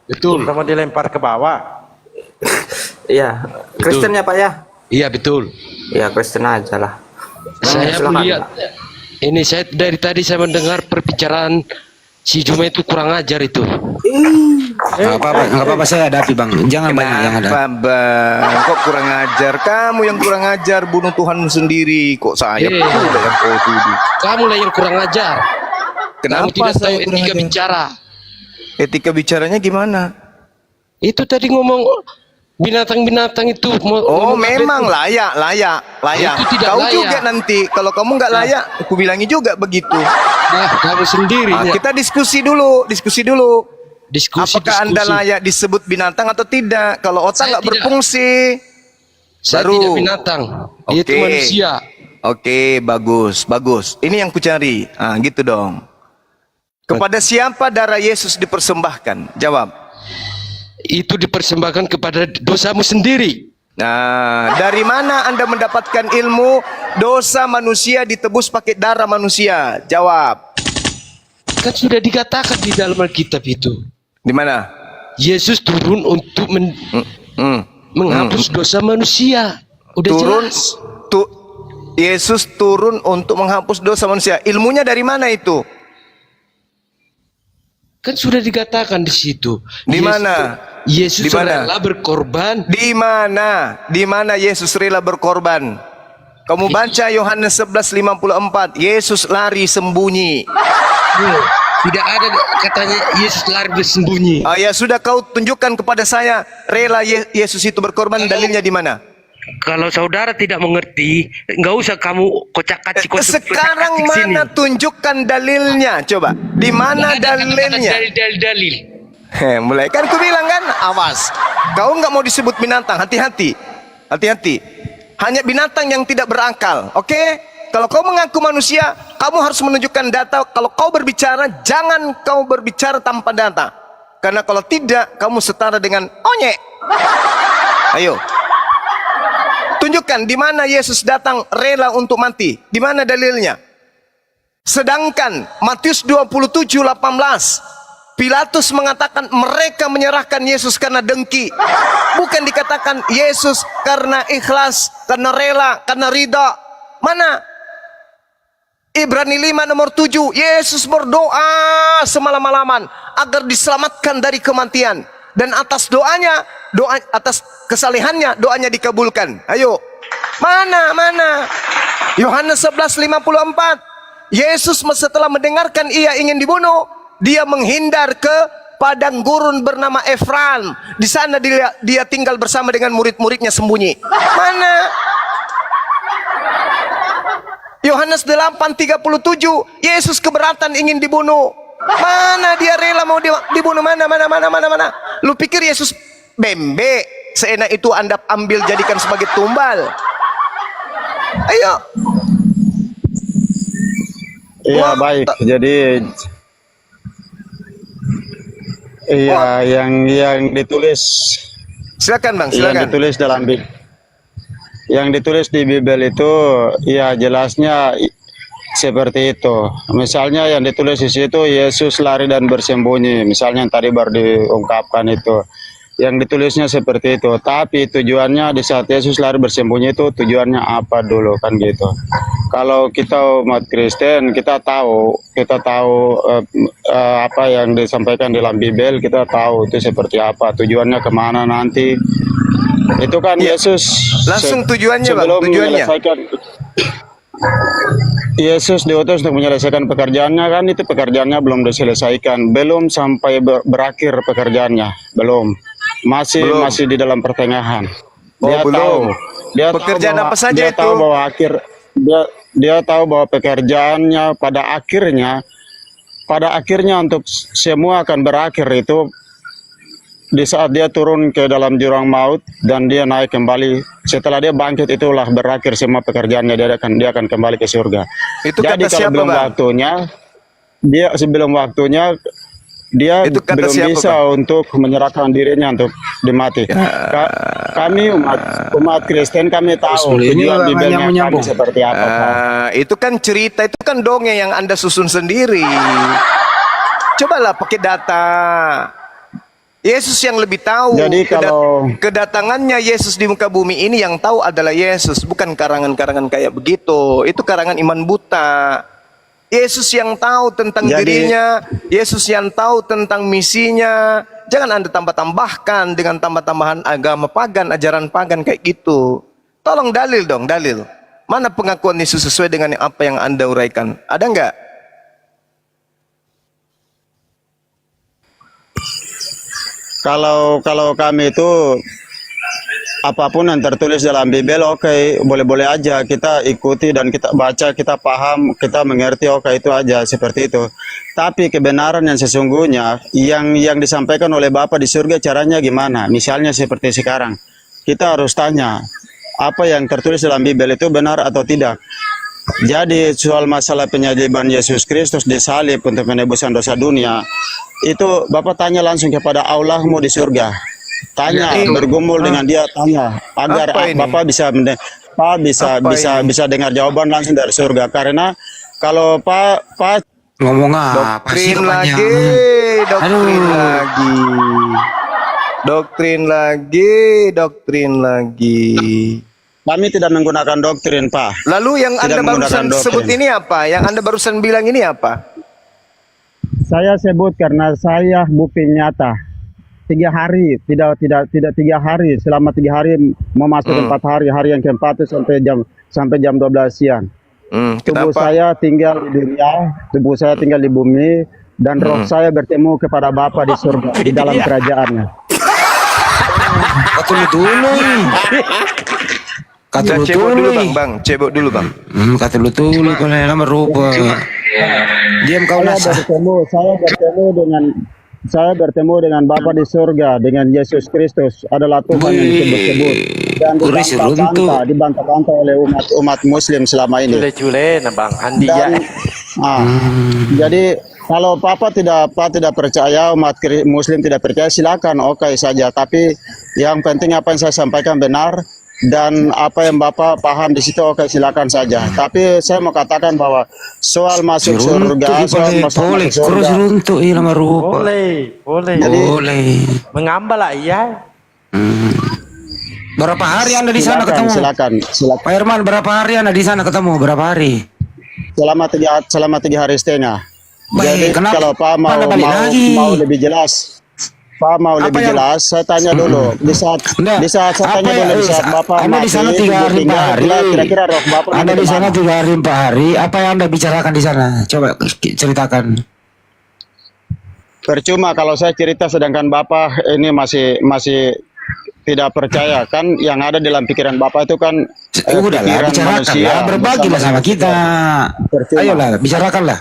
Betul. Sama dilempar ke bawah. Iya, Kristen ya Pak ya? Iya, betul. Iya, Kristen aja lah. Saya Silakan, melihat ini, saya dari tadi saya mendengar perbicaraan si Juma itu kurang ajar itu. Nggak apa-apa, saya hadapi bang. Jangan banyak yang ada. Kenapa bang? Kok kurang ajar? Kamu yang kurang ajar, bunuh Tuhan sendiri. Kok saya pula yang kau tuduh? Kamu lah yang kurang ajar. Kenapa Kamu tidak tahu saya kurang etika ajar? bicara. Etika bicaranya gimana? Itu tadi ngomong binatang-binatang itu. Oh ngomong apa memang itu? layak. Itu tidak Kau layak. juga nanti. Kalau kamu nggak layak, aku bilangi juga begitu. Nah, kamu sendiri. Kita diskusi dulu. Diskusi. Apakah Anda layak disebut binatang atau tidak? Kalau otak Saya nggak tidak. berfungsi. Saya baru. tidak binatang. Dia itu manusia. Oke, bagus. Ini yang kucari. Gitu dong. Kepada siapa darah Yesus dipersembahkan? Jawab. Itu dipersembahkan kepada dosamu sendiri. Nah, dari mana Anda mendapatkan ilmu dosa manusia ditebus pakai darah manusia? Jawab. Kan sudah dikatakan di dalam Alkitab itu. Di mana? Yesus turun untuk menghapus dosa manusia. Udah Turun. jelas. Yesus turun untuk menghapus dosa manusia. Ilmunya dari mana itu? Kan sudah dikatakan di situ. Di mana? Yesus Di mana? rela berkorban. Di mana? Di mana Yesus rela berkorban? Kamu baca Yohanes 11:54. Yesus lari sembunyi. Tidak ada katanya Yesus lari bersembunyi. Ya sudah, kau tunjukkan kepada saya rela Yesus itu berkorban. Dalilnya di mana? kalau saudara tidak mengerti, nggak usah kamu kocak-kacik Sekarang sini. mana tunjukkan dalilnya? Coba, di mana dalilnya? Dalil. Mulai kan ku bilang kan, awas. Kau nggak mau disebut binatang, hati-hati. Hati-hati. Hanya binatang yang tidak berakal, oke? Kalau kau mengaku manusia, kamu harus menunjukkan data. Kalau kau berbicara, jangan kau berbicara tanpa data. Karena kalau tidak, kamu setara dengan onyek. Ayo. Tunjukkan di mana Yesus datang rela untuk mati. Di mana dalilnya? Sedangkan Matius 27:18, Pilatus mengatakan mereka menyerahkan Yesus karena dengki. Bukan dikatakan Yesus karena ikhlas, karena rela, karena ridha. Mana? Ibrani 5:7, Yesus berdoa semalam-malaman agar diselamatkan dari kematian. Dan atas doanya, atas kesalehannya, doanya dikabulkan. Ayo, mana? Yohanes 11:54, Yesus setelah mendengarkan ia ingin dibunuh, dia menghindar ke padang gurun bernama Efraim. Di sana dia tinggal bersama dengan murid-muridnya sembunyi. Mana? Yohanes 8:37, Yesus keberatan ingin dibunuh. Mana dia rela mau dibunuh? Mana? Lu pikir Yesus bembe? Seenak itu Anda ambil jadikan sebagai tumbal. Ayo. Iya, baik. Jadi yang ditulis, Silakan Bang, yang silakan. ditulis dalam yang ditulis di Bible itu ya jelasnya seperti itu. Misalnya yang ditulis di situ Yesus lari dan bersembunyi, misalnya yang tadi baru diungkapkan itu. Yang ditulisnya seperti itu. Tapi tujuannya di saat Yesus lari bersembunyi itu tujuannya apa dulu kan gitu. Kalau kita umat Kristen kita tahu apa yang disampaikan dalam Bible, kita tahu itu seperti apa, tujuannya kemana nanti. Itu kan Yesus Langsung tujuannya Bang, sebelum tujuannya. menyelesaikan, Yesus diutus untuk menyelesaikan pekerjaannya, kan itu pekerjaannya belum diselesaikan, belum sampai berakhir pekerjaannya, belum. Masih di dalam pertengahan. Dia Pekerjaan tahu apa saja dia itu? tahu bahwa dia tahu bahwa pekerjaannya pada akhirnya untuk semua akan berakhir itu di saat dia turun ke dalam jurang maut dan dia naik kembali. Setelah dia bangkit itulah berakhir semua pekerjaannya, dia akan kembali ke surga. Itu Jadi kata kalau siapa, belum Bang? waktunya, dia Itu kata belum siapa, bisa untuk menyerahkan dirinya untuk dimati. Kami umat Kristen kami tahu Ini tujuan nggak Bibelnya kami nyambung. seperti apa. Pak. Itu kan cerita, itu kan dongeng yang Anda susun sendiri. Cobalah pakai data. Yesus yang lebih tahu. Jadi kalau Kedatangannya Yesus di muka bumi ini yang tahu adalah Yesus, bukan karangan-karangan kayak begitu. Itu karangan iman buta. Yesus yang tahu tentang dirinya, Yesus yang tahu tentang misinya. Jangan Anda tambah-tambahkan dengan tambah-tambahan agama pagan, ajaran pagan kayak gitu. Tolong dalil dong, dalil. Mana pengakuan Yesus sesuai dengan apa yang Anda uraikan? Ada nggak? Kalau kami itu apapun yang tertulis dalam Bible, oke, boleh-boleh aja kita ikuti dan kita baca, kita paham, kita mengerti, oke, itu aja seperti itu. Tapi kebenaran yang sesungguhnya yang disampaikan oleh Bapa di surga caranya gimana? Misalnya seperti sekarang, kita harus tanya apa yang tertulis dalam Bible itu benar atau tidak. Jadi soal masalah penyaliban Yesus Kristus disalib untuk penebusan dosa dunia, itu Bapak tanya langsung kepada Allahmu di surga. Tanya, bergumul dengan dia, tanya agar Bapak bisa bisa dengar jawaban langsung dari surga. Karena kalau Pak Ngomong apa sih Doktrin lagi, doktrin lagi. kami tidak menggunakan doktrin, Pak. Lalu yang Tidak Anda barusan menggunakan sebut doktrin. ini apa? Yang Anda barusan bilang ini apa? Saya sebut karena saya bukti nyata. 3 hari, tidak 3 hari, selama 3 hari memasuki 4 hari, hari yang keempat itu sampai jam 12 siang. Tubuh Kenapa? saya tinggal di dunia, tubuh saya tinggal di bumi, dan roh saya bertemu kepada Bapa di surga, di dalam kerajaannya. Aku dulu. Kita cebok dulu bang, cebok dulu bang. Katulu kalau yang merupa. Diam kau Saya nasa. bertemu dengan Bapa di surga, dengan Yesus Kristus adalah Tuhan yang disebut-sebut dan dibantah-bantah oleh umat Muslim selama ini. Cule-cule nah Bang Andi ya. Dan jadi kalau Papa tidak percaya, Muslim tidak percaya, silakan, oke saja. Tapi yang penting apa yang saya sampaikan benar dan apa yang Bapak paham di situ, oke silakan saja. Tapi saya mau katakan bahwa soal masuk surga, boleh. Kurus runtuk iya nama rupa. Boleh. Jadi, Boleh. Mengambal lah iya. Berapa hari Anda di sana ketemu? Silakan. Pak Herman, berapa hari Anda di sana ketemu? Berapa hari? Selama 3 hari setengah. Baik, Jadi kenapa? kalau Pak Anda balik lagi? mau lebih jelas, saya tanya dulu. Di saat saya tanya dulu, di saat Bapak Anda di sana 3 hari 4 hari. Kira-kira roh Bapak Anda di sana 3 hari 4 hari. Apa yang Anda bicarakan di sana? Coba ceritakan. Percuma kalau saya cerita sedangkan Bapak ini masih tidak percaya, kan yang ada dalam pikiran Bapak itu kan Udahlah, bicarakanlah, berbagilah sama kita. Ayolah, bicarakanlah.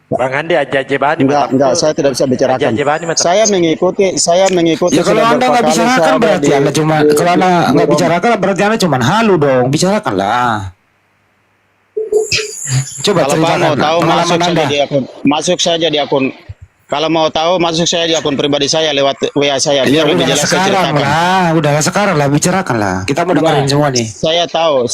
Bang Andi aja bani. Enggak, saya tidak bisa bicarakan. Saya mengikuti. Ya kalau Anda nggak bicarakan berarti Anda cuma, kalau Anda nggak bicarakan berarti Anda cuma halu dong. Bicarakanlah. Coba kalau Pak mau tahu pengalaman masuk saja di akun. Kalau mau tahu masuk saya di akun pribadi saya lewat WA saya. Ya Biar lebih jelas saya sekarang ceritakan. lah, udahlah sekarang lah bicarakanlah. Kita mau dengerin semua nih. Saya tahu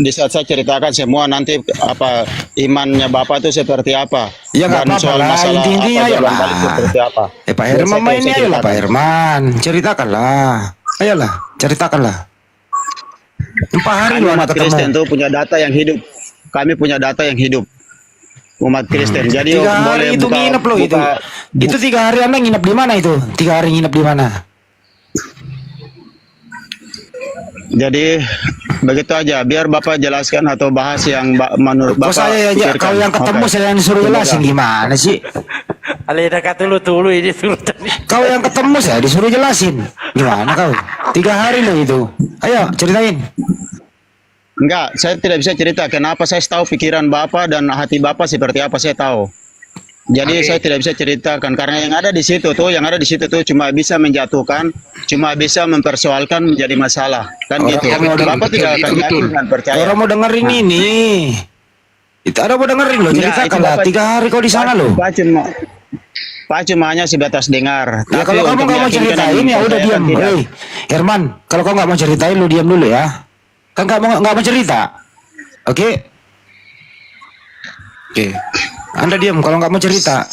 di saat saya ceritakan semua nanti apa imannya Bapak itu seperti apa. Ya nggak Dan apa-apa soal lah, masalah intinya apa, ayolah. jalan balik seperti apa. Pak Herman Saya main ini ayolah ceritakan. Pak Herman, ceritakanlah. Ayolah, ceritakanlah. 4 hari Kami lu umat anak Kristen ketemu. tuh punya data yang hidup. Kami punya data yang hidup. Umat Kristen. Jadi 3 hari boleh itu nginep loh itu. Itu 3 hari Anda nginep di mana itu? 3 hari nginep di mana? Jadi begitu aja. Biar Bapak jelaskan atau bahas yang menurut Kok Bapak saya aja, pikirkan. kalau yang ketemu Oke. saya yang disuruh jelasin gimana sih? Alih dah kata tulu ini suruh tadi. Kau yang ketemu saya disuruh jelasin. Gimana kau? 3 hari loh itu. Ayo ceritain. Enggak, saya tidak bisa cerita. Kenapa saya tahu pikiran Bapak dan hati Bapak seperti apa saya tahu. Jadi saya tidak bisa ceritakan karena yang ada di situ tuh cuma bisa menjatuhkan, cuma bisa mempersoalkan menjadi masalah. Kan gitu. Bapak tidak akan yakin dan percaya. Orang mau dengerin ini. Itu ada mau dengerin loh. Enggak, Ceritakan itu lah. Bapak- 3 hari kau di sana loh. Pak cuma hanya sebatas dengar. Ya Tapi kalau kamu untuk nggak mau meyakinkan ceritain dan ya udah mempercayakan diam. tidak. Hei, Herman, kalau kau nggak mau ceritain lu diam dulu ya. Kan nggak mau cerita. Oke? Oke. Anda diam kalau nggak mau cerita.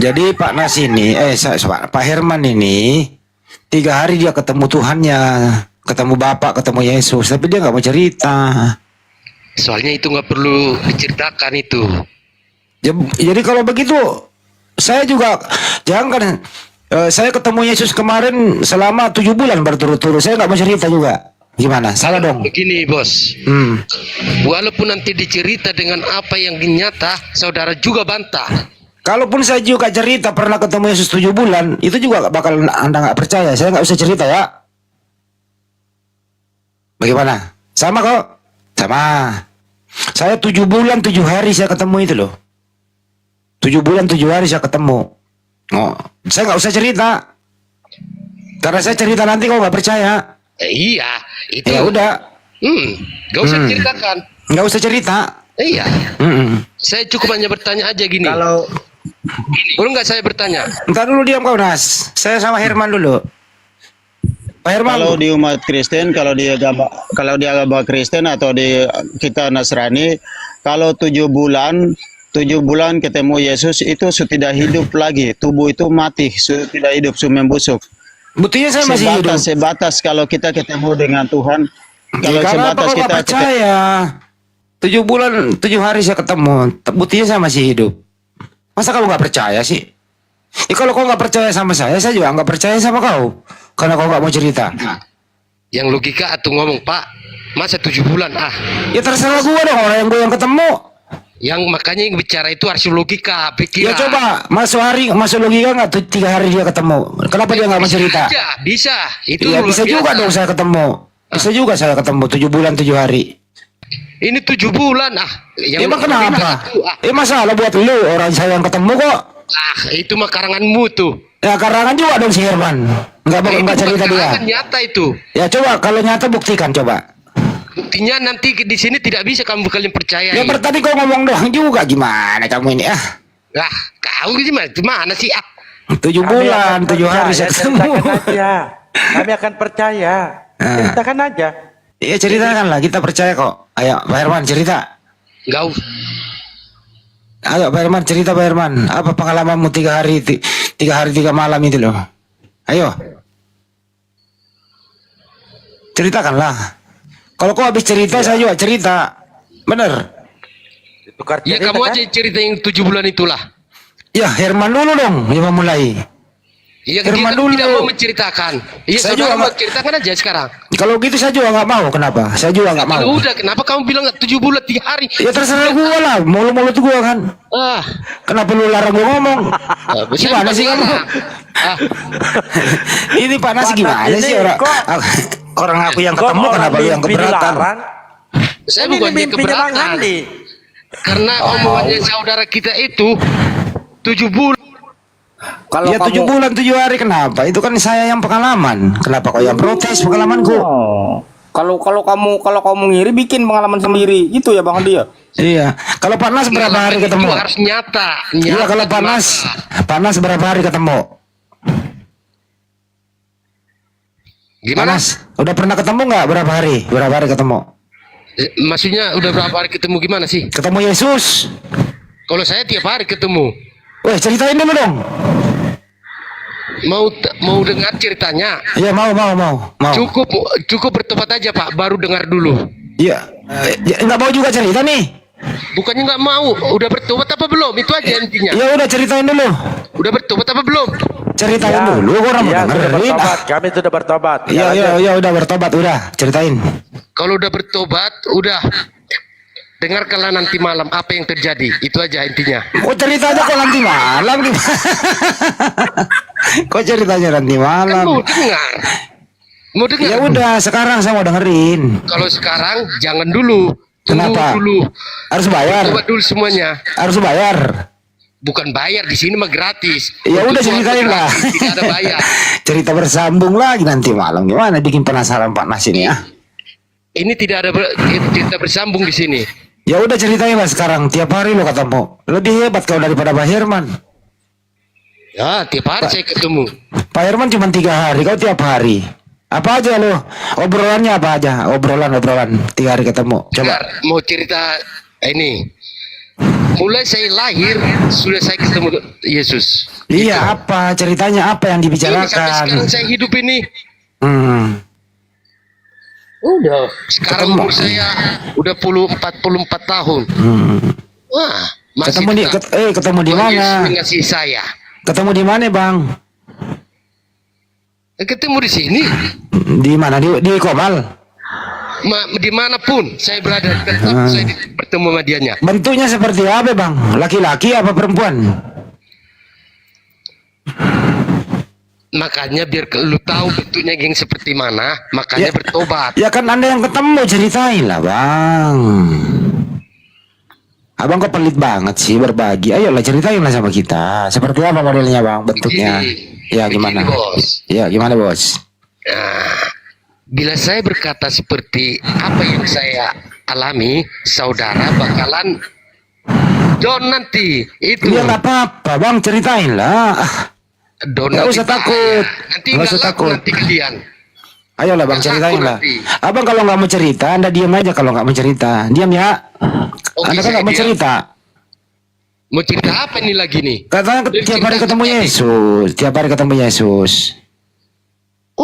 Jadi Pak Nas ini, Pak Herman ini 3 hari dia ketemu Tuhannya, ketemu Bapak, ketemu Yesus, tapi dia nggak mau cerita. Soalnya itu nggak perlu diceritakan itu. Ya, jadi kalau begitu, saya juga jangan. Saya ketemu Yesus kemarin selama 7 bulan berturut-turut. Saya nggak mau cerita juga. Gimana? Salah dong. Begini bos, walaupun nanti dicerita dengan apa yang nyata, saudara juga bantah. Kalaupun saya juga cerita pernah ketemu Yesus 7 bulan, itu juga bakal Anda nggak percaya. Saya nggak usah cerita ya. Bagaimana? Sama kok? Sama. Saya 7 bulan 7 hari saya ketemu itu loh. 7 bulan 7 hari saya ketemu. Oh, saya nggak usah cerita. Karena saya cerita nanti kau nggak percaya. Iya, itu. Ya udah, Gak usah ceritakan. nggak usah cerita. Iya, Mm-mm. saya cukup hanya bertanya aja gini. Kalau Boleh nggak saya bertanya? Ntar dulu diam kau Nas. Saya sama Herman dulu. Pak Herman. Kalau di umat Kristen, kalau di agama Kristen atau di kita Nasrani, kalau 7 bulan ketemu Yesus itu sudah tidak hidup lagi, tubuh itu mati, sudah tidak hidup, sudah membusuk. Buktinya saya masih hidup. Sebatas kalau kita ketemu dengan Tuhan, kalau Ya, karena sebatas kau nggak kita percaya. 7 bulan 7 hari saya ketemu, buktinya saya masih hidup. Masa kalau nggak percaya sih? Ya kalau kau nggak percaya sama saya juga nggak percaya sama kau. Karena kau nggak mau cerita. Yang logika atau ngomong Pak, masa 7 bulan Ya terserah gua dong orang yang gue yang ketemu. Yang makanya yang bicara itu harus logika, Ya pikiran. coba masuk logika nggak tuh 3 hari dia ketemu? Kenapa dia nggak mau cerita? Bisa. Itu Iya luar bisa juga biasa. dong saya ketemu. Bisa juga saya ketemu 7 bulan 7 hari. Ini 7 bulan yang Emang kenapa? itu, Masalah buat lu orang saya yang ketemu kok. itu mah karanganmu tuh. Ya karangan juga dong si Herman. Nggak Itu cerita dia. karangan nyata itu. Ya coba kalau nyata buktikan coba. Buktinya nanti di sini tidak bisa kamu kalian percaya. Ya tadi kau ngomong doang juga gimana kamu ini Lah, kau gimana sih 7 bulan 7 hari saya ketemu. Ceritakan aja. Kami akan percaya. Ceritakan aja. Iya ceritakan lah kita percaya kok. Ayo Pak Herman cerita. Enggak. Ayo Pak Herman cerita Pak Herman. Apa pengalamanmu 3 hari 3 malam itu loh. Ayo. Ceritakanlah. Kalau kau habis cerita saya juga cerita. Bener. Tukar Ya cerita kamu kan? aja cerita yang 7 bulan itulah. Ya Herman dulu dong yang memulai. Iya, dia Herman kan dulu. tidak mau menceritakan. Iya, Saya saudara juga mau nggak- ceritakan aja sekarang. Kalau gitu saya juga nggak mau. Kenapa? Saya juga nggak mau. Ya udah, kenapa kamu bilang 7 bulan 3 hari? Ya terserah gua lah. Mulut gua kan. Ah, Kenapa lu larang gua ngomong? Gimana sih kamu? Ah, Ini Pak Nas gimana ini sih orang kok- orang aku yang Kok ketemu orang kenapa lu yang mimpi keberatan? dilarang? saya Ini bukan dia mimpinya Bang keberatan. Andi. Karena omongannya saudara kita itu 7 bulan. Kalau Ya 7 bulan 7 hari kenapa? Itu kan saya yang pengalaman. Kenapa kau yang protes pengalamanku? kalau kamu ngiri bikin pengalaman sendiri itu ya Bang Andi ya. Iya. Kalau Pak Nas berapa hari Itu ketemu? harus nyata. Iya Nyata kalau di Pak Nas berapa hari ketemu? mata. Gimana? Pak Nas, udah pernah ketemu nggak berapa hari? Berapa hari ketemu? Maksudnya udah berapa hari ketemu gimana sih? Ketemu Yesus. Kalau saya tiap hari ketemu. Weh ceritain dulu dong. Mau dengar ceritanya? Iya mau. Cukup bertobat aja Pak, baru dengar dulu. Iya. Nggak mau juga cerita nih. Bukannya nggak mau, udah bertobat apa belum? Itu aja intinya. Ya udah ceritain dulu. Udah bertobat apa belum? Ceritain dulu orang mau Ya, sudah dengerin. bertobat. Kami sudah bertobat. Iya udah bertobat udah ceritain. Kalau udah bertobat, udah dengarkanlah nanti malam apa yang terjadi. Itu aja intinya. Kok cerita aja kok nanti malam gimana? Kok ceritanya nanti Kan malam? mau dengar. Mau dengar. Ya udah sekarang saya mau dengerin. Kalau sekarang jangan dulu. Tunggu Kenapa? dulu. Harus bayar. Bertobat dulu semuanya. Harus bayar. Bukan bayar, di sini mah gratis. Ya udah Untuk semua ceritain lah. gratis, tidak ada bayar. Cerita bersambung lagi nanti malam. Gimana bikin penasaran Pak Nas ini ya? Ini tidak ada cerita bersambung di sini. Ya udah ceritain lah sekarang. Tiap hari lo ketemu. Lebih hebat kau daripada Pak Herman. Ya, tiap hari saya ketemu. Pak Herman cuma 3 hari. Kau tiap hari. Apa aja lo? Obrolannya apa aja? Obrolan 3 hari ketemu. Coba. Dengar, mau cerita ini. Mulai saya lahir sudah saya ketemu Yesus. Iya apa ceritanya apa yang Ini sampai dibicarakan? sekarang saya hidup ini. Hmm. Udah. Sekarang Ketemu. umur saya udah 44 tahun. Wah, masih Ketemu di tetap ketemu di Tuhan mana? Yesus mengasihi saya. Ketemu di mana bang? Ketemu di sini, Di mana? Di Komal. dimanapun saya berada, tetap saya bertemu sama dianya. Bentuknya seperti apa bang? Laki-laki apa perempuan? Makanya biar lu tahu bentuknya yang seperti mana, makanya Ya. bertobat. Ya kan anda yang ketemu ceritain lah bang. Abang kok pelit banget sih berbagi. Ayolah ceritain lah sama kita. Seperti apa modelnya bang? Bentuknya? Ya gimana? Begini, bos. Ya gimana bos? Nah, bila saya berkata seperti apa yang saya alami, saudara bakalan down nanti. Itu Ya nggak apa-apa bang ceritain lah. down Nggak nanti usah bahaya. takut. Nanti Nggak nggak usah laku takut. nanti kalian. Ayolah bang Nggak ceritain laku lah. nanti. Abang kalau nggak mau cerita, anda diam aja kalau nggak mau cerita. Diam ya. Oke, Anda kan saya nggak mau diam. cerita. Mau cerita apa nih lagi nih? Katanya tiap hari ketemu Yesus. Tiap hari ketemu Yesus.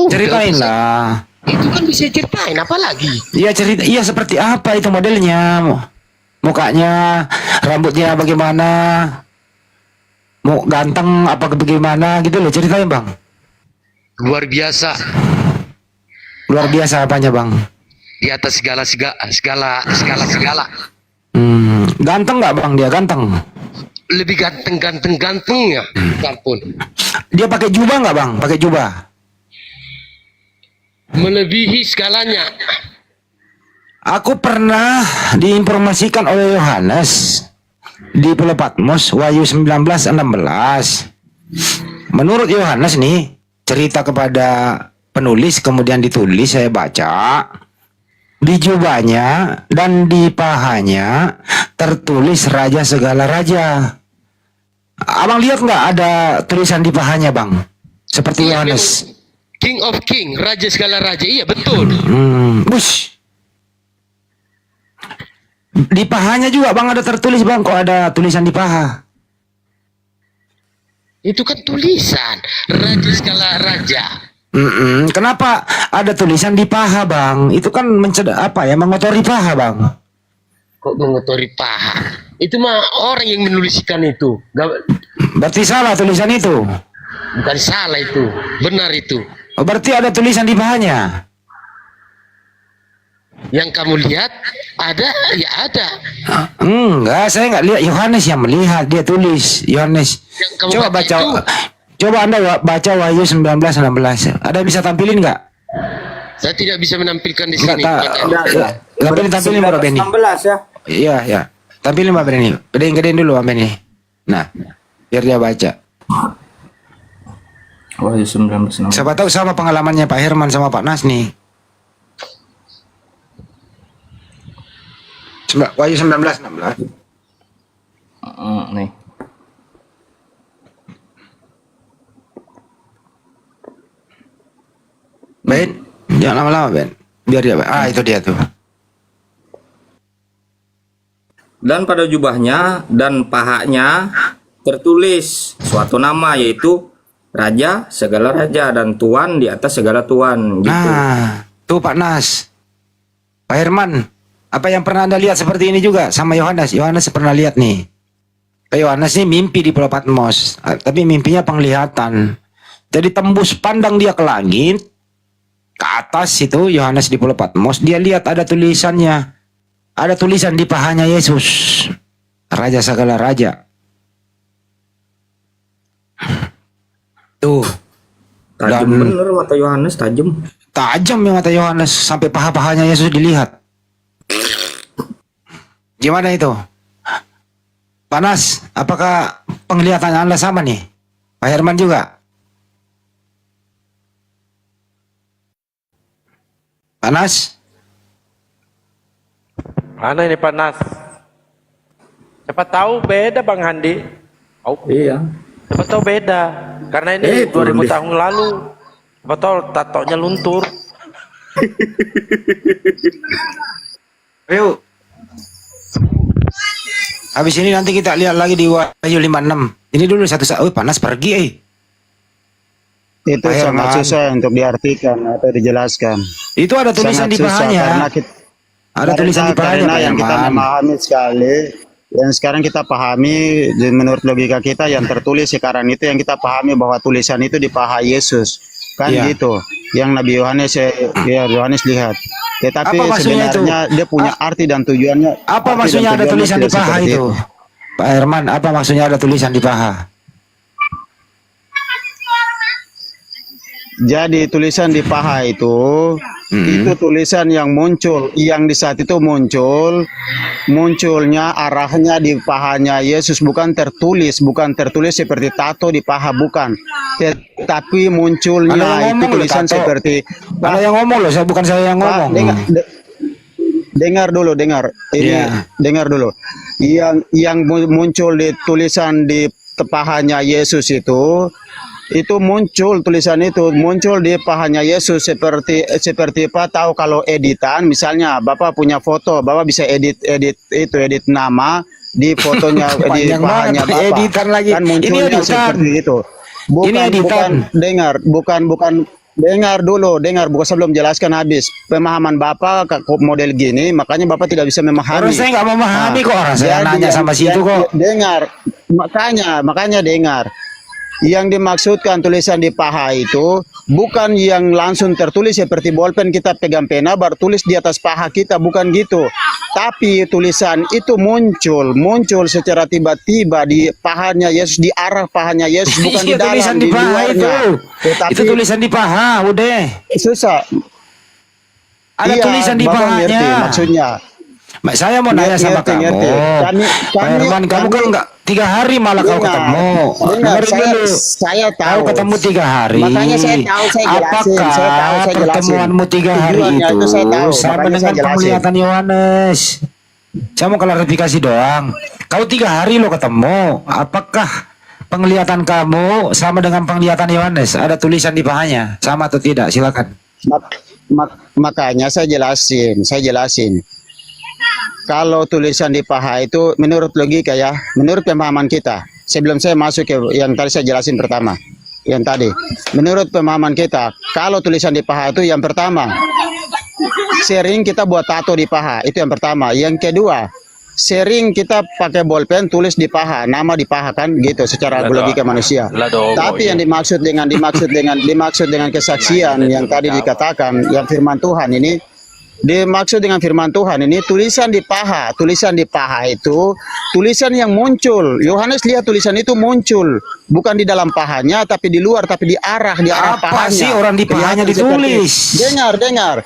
Ceritain lah. Itu kan bisa ceritain apa lagi? Iya cerita. Iya seperti apa itu modelnya? Mukanya, rambutnya bagaimana? Mau ganteng apa bagaimana gitu loh ceritain bang. Luar biasa. Luar biasa apanya bang? Di atas segala. Ganteng nggak bang dia? Ganteng. Lebih ganteng-ganteng-gantengnya. Ampun. Dia pakai jubah nggak bang? Pakai jubah. Melebihi segalanya. Aku pernah diinformasikan oleh Yohanes di Pulau Patmos, Wahyu 19:16. Menurut Yohanes nih, cerita kepada penulis, kemudian ditulis, saya baca. Di jubahnya dan di pahanya tertulis Raja segala raja. Abang lihat nggak ada tulisan di pahanya bang? Seperti Iya, Yohanes. King of King, Raja segala raja. Iya betul. Bush. Di pahanya juga bang ada tertulis bang, kok ada tulisan di paha? Itu kan tulisan Raja segala raja. Kenapa ada tulisan di paha bang? Itu kan mengotori paha bang. Kok mengotori paha? Itu mah orang yang menuliskan itu. Berarti salah tulisan itu. Bukan salah itu, benar itu. Oh, berarti ada tulisan di pahanya. Yang kamu lihat ada, ya ada. Enggak, saya nggak lihat. Yohanes yang melihat, dia tulis. Yohanes. Yang kamu Coba baca. Coba Anda baca Wahyu 19:16. Ada yang bisa tampilin nggak? Saya tidak bisa menampilkan di Nggak, sini. tampilin Mbak Beni. 16 ya. Iya, ya. Tampilin Mbak Beni. Gedein dulu Mbak Beni. Nah, biar dia baca. Wahyu 19. Siapa tahu sama pengalamannya Pak Herman sama Pak Nas nih. Wahyu 19:16. Nih. Ben, jangan lama-lama Ben. Biar dia. Itu dia tuh. Dan pada jubahnya dan pahanya tertulis suatu nama, yaitu Raja segala raja dan Tuan di atas segala tuan. Gitu. Nah, tuh Pak Nas. Pak Herman, apa yang pernah Anda lihat seperti ini juga sama Yohanes? Yohanes pernah lihat nih. Yohanes ini mimpi di Pulau Patmos, tapi mimpinya penglihatan. Jadi tembus pandang dia ke langit, ke atas itu Yohanes di Pulau Patmos, dia lihat ada tulisannya. Ada tulisan di pahanya Yesus, Raja segala raja. Tuh. Tajam bener mata Yohanes, tajam. Tajam yang mata Yohanes, sampai paha-pahanya Yesus dilihat. Gimana itu? Panas, apakah penglihatan Anda sama nih? Pak Herman juga? Panas? Mana ini panas? Siapa tahu beda Bang Handi. Oh. Iya. Siapa tahu beda. Karena ini 2000 tahun lalu. Siapa tahu tatonya luntur. Yuk. Habis ini nanti kita lihat lagi di Wahyu 56. Ini dulu satu saat. Oh, Panas pergi Itu sangat susah untuk diartikan atau dijelaskan. Itu ada tulisan Sangat di pahanya. Ada tulisan di pahanya karena yang kita memahami sekali. Yang sekarang kita pahami menurut logika kita yang tertulis sekarang itu yang kita pahami bahwa tulisan itu di paha Yesus. Kan gitu. Yang Nabi Yohanes Yohanes lihat. Tetapi sebenarnya dia punya arti dan tujuannya. Apa maksudnya ada tulisan di paha itu? Pak Herman, apa maksudnya ada tulisan di paha? Jadi tulisan di paha itu tulisan yang muncul, yang di saat itu munculnya arahnya di pahanya Yesus, bukan tertulis seperti tato di paha, bukan. Tetapi munculnya itu tulisan seperti. Kalau yang ngomong loh, bukan saya yang ngomong. Dengar dulu. Ini dengar dulu. Yang muncul di tulisan di pahanya Yesus itu muncul tulisan itu muncul di pahanya Yesus seperti apa, tahu kalau editan misalnya Bapak punya foto, Bapak bisa edit nama di fotonya di pahanya Bapak. Editan lagi. Kan munculnya seperti itu. Dengar dulu, bukan sebelum jelaskan habis. Pemahaman Bapak model gini, makanya Bapak tidak bisa memahami. Orang saya nggak memahami kok, orang saya nanya sama situ kok. Dengar, makanya dengar. Yang dimaksudkan tulisan di paha itu bukan yang langsung tertulis seperti bolpen kita pegang pena baru tulis di atas paha kita, bukan gitu. Tapi tulisan itu muncul secara tiba-tiba di pahanya Yesus, di arah pahanya Yesus, bukan di Iya, dalam, tulisan di paha luarnya. Tetapi itu tulisan di paha, udah. susah. Ada Iya, tulisan di Bapak ngerti pahanya. maksudnya. Mak, saya mau nanya sama kamu. Pak Herman, kamu kan enggak 3 hari malah kau ketemu. Dengerin dulu. Saya tahu. Kau ketemu 3 hari. Makanya saya tahu, saya jelasin. Apakah Saya tahu, saya jelasin. pertemuanmu 3 hari Tujuannya itu saya tahu, sama makanya dengan saya jelasin. penglihatan Yohanes? Saya mau klarifikasi doang. Kau 3 hari lo ketemu. Apakah penglihatan kamu sama dengan penglihatan Yohanes? Ada tulisan di pahanya, sama atau tidak? Silakan. Makanya saya jelasin. Kalau tulisan di paha itu menurut logika ya, menurut pemahaman kita. Sebelum saya masuk ke yang tadi saya jelasin pertama, yang tadi. Menurut pemahaman kita, kalau tulisan di paha itu yang pertama, sering kita buat tato di paha, itu yang pertama. Yang kedua, sering kita pakai bolpen tulis di paha, nama di paha kan gitu secara logika manusia. Tapi yang dimaksud dengan kesaksian yang tadi dikatakan, yang firman Tuhan ini dimaksud dengan firman Tuhan ini tulisan di paha itu tulisan yang muncul. Yohanes lihat tulisan itu muncul bukan di dalam pahanya tapi di luar, tapi di arah Apa pahanya. sih orang di pahanya ditulis? Dengar.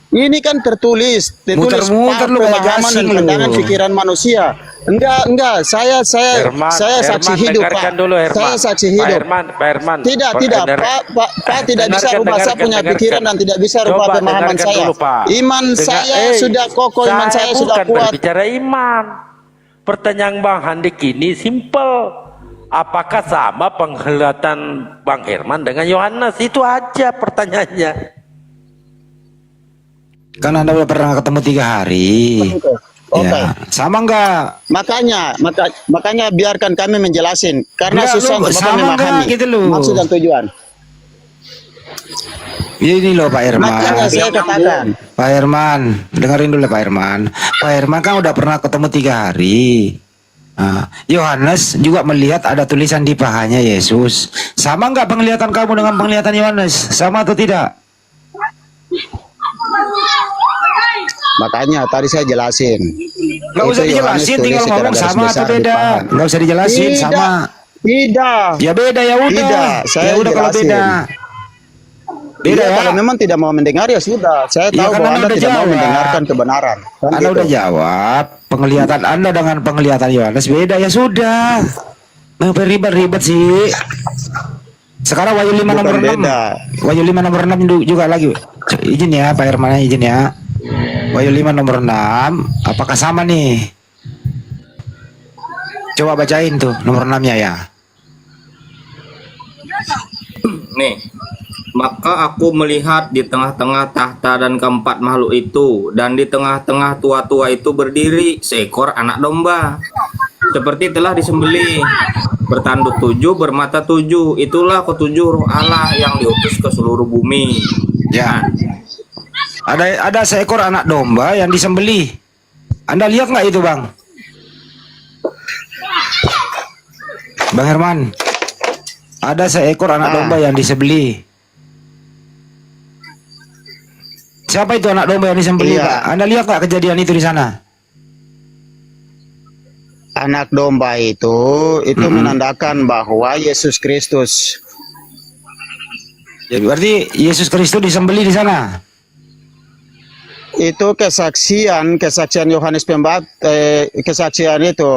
Ini kan tertulis Muter-muter lu kayak pemahaman dan gasing lu. pandangan pikiran manusia. Enggak, saya saksi hidup, Pak. Dulu, Saya saksi hidup. Pak Herman. Tidak, Pak tidak bisa rubah saya punya pikiran dan tidak bisa rubah pemahaman saya. Iman saya sudah kokoh, iman saya sudah kuat. Bicara iman. Pertanyaan Bang Handik ini simple. Apakah sama penglihatan Bang Herman dengan Yohanes? Itu aja pertanyaannya. Kan Anda udah pernah ketemu 3 hari. Oke. Ya. Sama enggak? Makanya biarkan kami menjelasin karena Enggak, susah lu untuk sama memahami enggak gitu loh. maksud dan tujuan. Ini loh Pak Herman. Makanya saya katakan, Pak Herman, dengerin dulu Pak Herman. Pak Herman kan udah pernah ketemu 3 hari. Nah, Yohanes juga melihat ada tulisan di pahanya Yesus. Sama enggak penglihatan kamu dengan penglihatan Yohanes? Sama atau tidak? makanya tadi saya jelasin. Nggak usah Itu dijelasin, Yohanes tinggal tulis ngomong secara sama garis atau besar di beda. paha. Nggak usah dijelasin, sama. Tidak. Ya beda ya udah. Tidak, saya ya udah kalau jelasin. beda. Beda Iya, ya. kalau memang tidak mau mendengar ya sudah. Saya Iya, tahu kan bahwa Anda Anda udah tidak mau jawab. mendengarkan kebenaran. Kan Anda gitu. udah jawab, penglihatan Anda dengan penglihatan Yohanes beda ya sudah. Ngapain ribet-ribet sih? Sekarang Wahyu 5 Bukan nomor 6. beda. Wahyu 5 nomor 6 juga lagi. Izin ya Pak Herman, izin ya. Wahyu 5 nomor 6, apakah sama nih? Coba bacain tuh nomor 6-nya ya. Nih, maka aku melihat di tengah-tengah tahta dan keempat makhluk itu, dan di tengah-tengah tua-tua itu berdiri seekor anak domba, seperti telah disembelih, bertanduk 7, bermata 7. Itulah ketujuh roh Allah yang diutus ke seluruh bumi. Ya. Ada seekor anak domba yang disembelih. Anda lihat nggak itu, Bang? Bang Herman. Ada seekor anak domba yang disembelih. Siapa itu anak domba yang disembelih, Iya. Pak? Anda lihat nggak kejadian itu di sana? Anak domba itu menandakan bahwa Yesus Kristus. Jadi berarti Yesus Kristus disembelih di sana. Itu kesaksian Yohanes kesaksian itu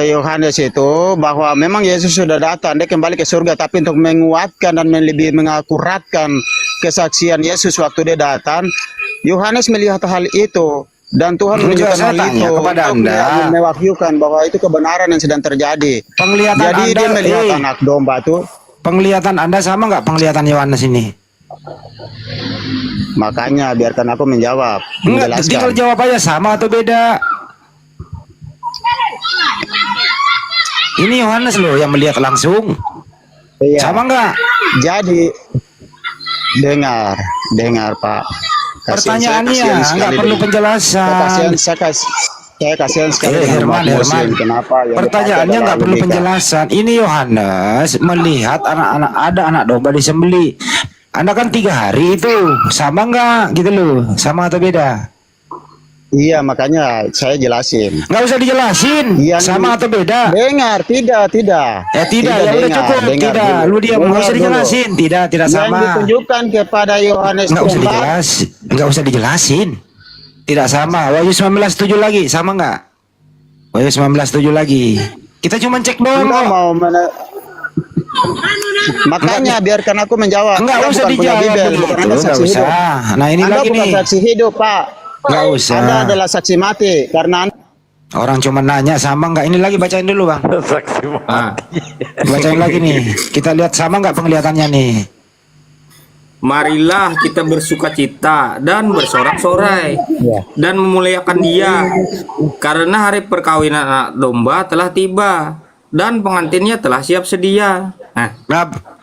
Yohanes itu bahwa memang Yesus sudah datang, dia kembali ke surga, tapi untuk menguatkan dan lebih mengakuratkan kesaksian Yesus waktu dia datang, Yohanes melihat hal itu dan Tuhan menunjukkan hal itu kepada untuk Anda. mewahyukan bahwa itu kebenaran yang sedang terjadi. Penglihatan Jadi Anda, dia melihat anak domba itu. penglihatan Anda sama nggak penglihatan Yohanes ini? Makanya biarkan aku menjawab, Enggak, tinggal menjelaskan. jawab aja sama atau beda. Ini Yohanes loh yang melihat langsung. Iya. Sama nggak? Jadi dengar Pak. Pertanyaannya kasihan nggak sekali perlu dengan- penjelasan. Saya kasihan sekali dengan Herman, umat Muslim. Kenapa? Yang pertanyaannya dipakai nggak perlu adalah logika. penjelasan. Ini Yohanes melihat ada anak domba disembelih. Anda kan 3 hari itu, sama nggak gitu loh, sama atau beda? Iya, makanya saya jelasin. Nggak usah dijelasin, sama atau beda? Dengar, tidak. Tidak, ya udah cukup, tidak. Lu diam, nggak usah dijelasin, tidak Yang sama. ditunjukkan kepada Yohanes Nggak usah Tuhan. dijelasin, nggak usah dijelasin. Tidak sama. Wahyu 19:7 lagi, sama nggak? Wahyu 19:7 lagi. Kita cuma cek doang Anda kok. mau makanya biarkan aku menjawab. Nggak Anda usah bukan punya dijawab Bibel, begitu, bukan Anda nggak saksi hidup. usah. Nah ini Anda lagi bukan nih. saksi hidup, Pak. Nggak usah. Anda adalah saksi mati karena Orang cuma nanya sama nggak? Ini lagi bacain dulu bang. Saksi mati. Bacain lagi nih. Kita lihat sama nggak penglihatannya nih. Marilah kita bersukacita dan bersorak-sorai dan memuliakan Dia, karena hari perkawinan anak domba telah tiba dan pengantinnya telah siap sedia. Nah,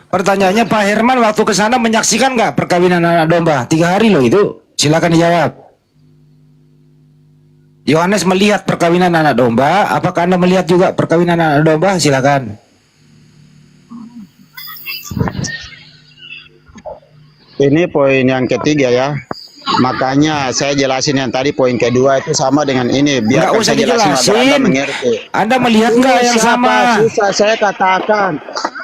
pertanyaannya Pak Herman waktu ke sana menyaksikan nggak perkawinan anak domba? 3 hari loh itu. Silakan dijawab. Yohanes melihat perkawinan anak domba. Apakah Anda melihat juga perkawinan anak domba? Silakan. ini poin yang ketiga ya. Makanya saya jelasin yang tadi poin kedua itu sama dengan ini. Biar Nggak usah saya jelasin agar dijelasin. Anda mengerti. Anda melihat nggak yang sama? Susah saya katakan.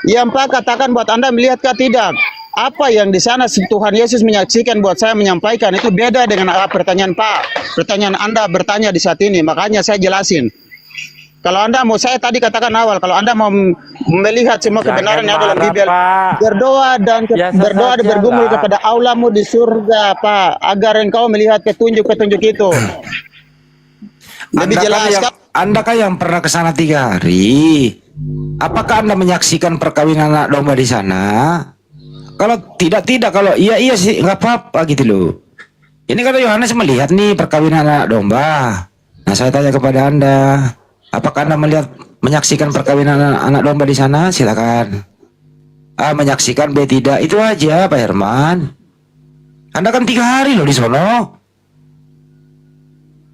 Yang Pak katakan buat Anda melihatkah tidak? Apa yang di sana Tuhan Yesus menyaksikan buat saya menyampaikan itu beda dengan pertanyaan Pak. Pertanyaan Anda bertanya di saat ini. Makanya saya jelasin. Kalau Anda mau, saya tadi katakan awal, kalau Anda mau melihat semua kebenaran yang ada dalam Bibel, berdoa dan berdoa dan bergumul kepada Allahmu di surga, Pak, agar engkau melihat petunjuk-petunjuk itu. Lebih jelas. Anda kan yang pernah ke sana 3 hari. Apakah Anda menyaksikan perkawinan anak domba di sana? Kalau tidak, kalau iya sih nggak apa-apa gitu loh. Ini kan Yohanes melihat nih perkawinan anak domba. Nah saya tanya kepada Anda, apakah Anda menyaksikan perkawinan anak domba di sana? Silakan. A menyaksikan, B tidak. Itu aja Pak Herman. Anda kan 3 hari loh di sono.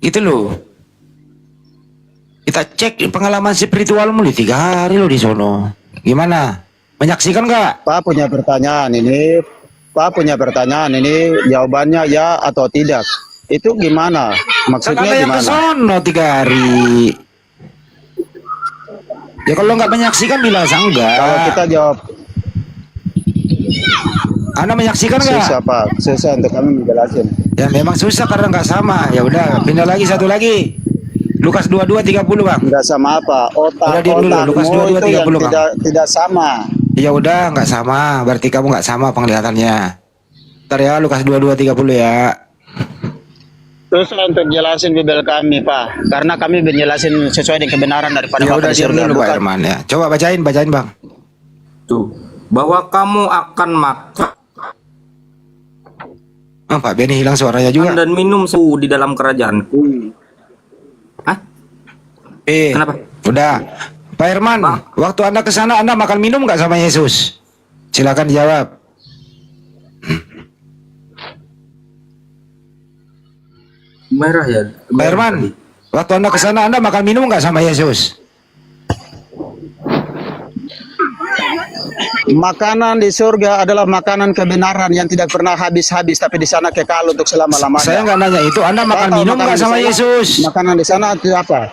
Itu loh. Kita cek pengalaman spiritualmu di 3 hari loh di sono. Gimana? Menyaksikan nggak? Pak punya pertanyaan ini. Pak punya pertanyaan ini. Jawabannya ya atau tidak. Itu gimana? Maksudnya Kan ada yang gimana? ke sono 3 hari. Ya kalau nggak menyaksikan bilang enggak. Kalau kita jawab Anda menyaksikan nggak? susah Pak, susah untuk kami menjelaskan. Ya memang susah karena nggak sama. Ya udah pindah lagi satu lagi. Lukas 22:30 bang. Nggak sama apa? Udah diem dulu, Lukas Otak-otakmu 22:30, itu yang Bang. tidak sama. Ya udah nggak sama. Berarti kamu nggak sama penglihatannya. Ntar ya Lukas 22:30 ya. Terus untuk jelasin Bibel kami Pak, karena kami menjelasin sesuai dengan kebenaran daripada Ya Bapak udah di diam surga, dulu Pak bukan? Herman ya. Coba bacain bang. Tuh, bahwa kamu akan makan Pak Benny hilang suaranya juga. dan minum di dalam kerajaanku. Hah? Kenapa? Udah. Pak Herman, waktu Anda ke sana Anda makan minum nggak sama Yesus? Silakan jawab. Merah ya. Pak Herman, waktu Anda ke sana Anda makan minum nggak sama Yesus? Makanan di surga adalah makanan kebenaran yang tidak pernah habis-habis, tapi di sana kekal untuk selama-lamanya. Saya nggak nanya itu. Anda makan minum nggak sama Yesus? Makanan di sana itu apa?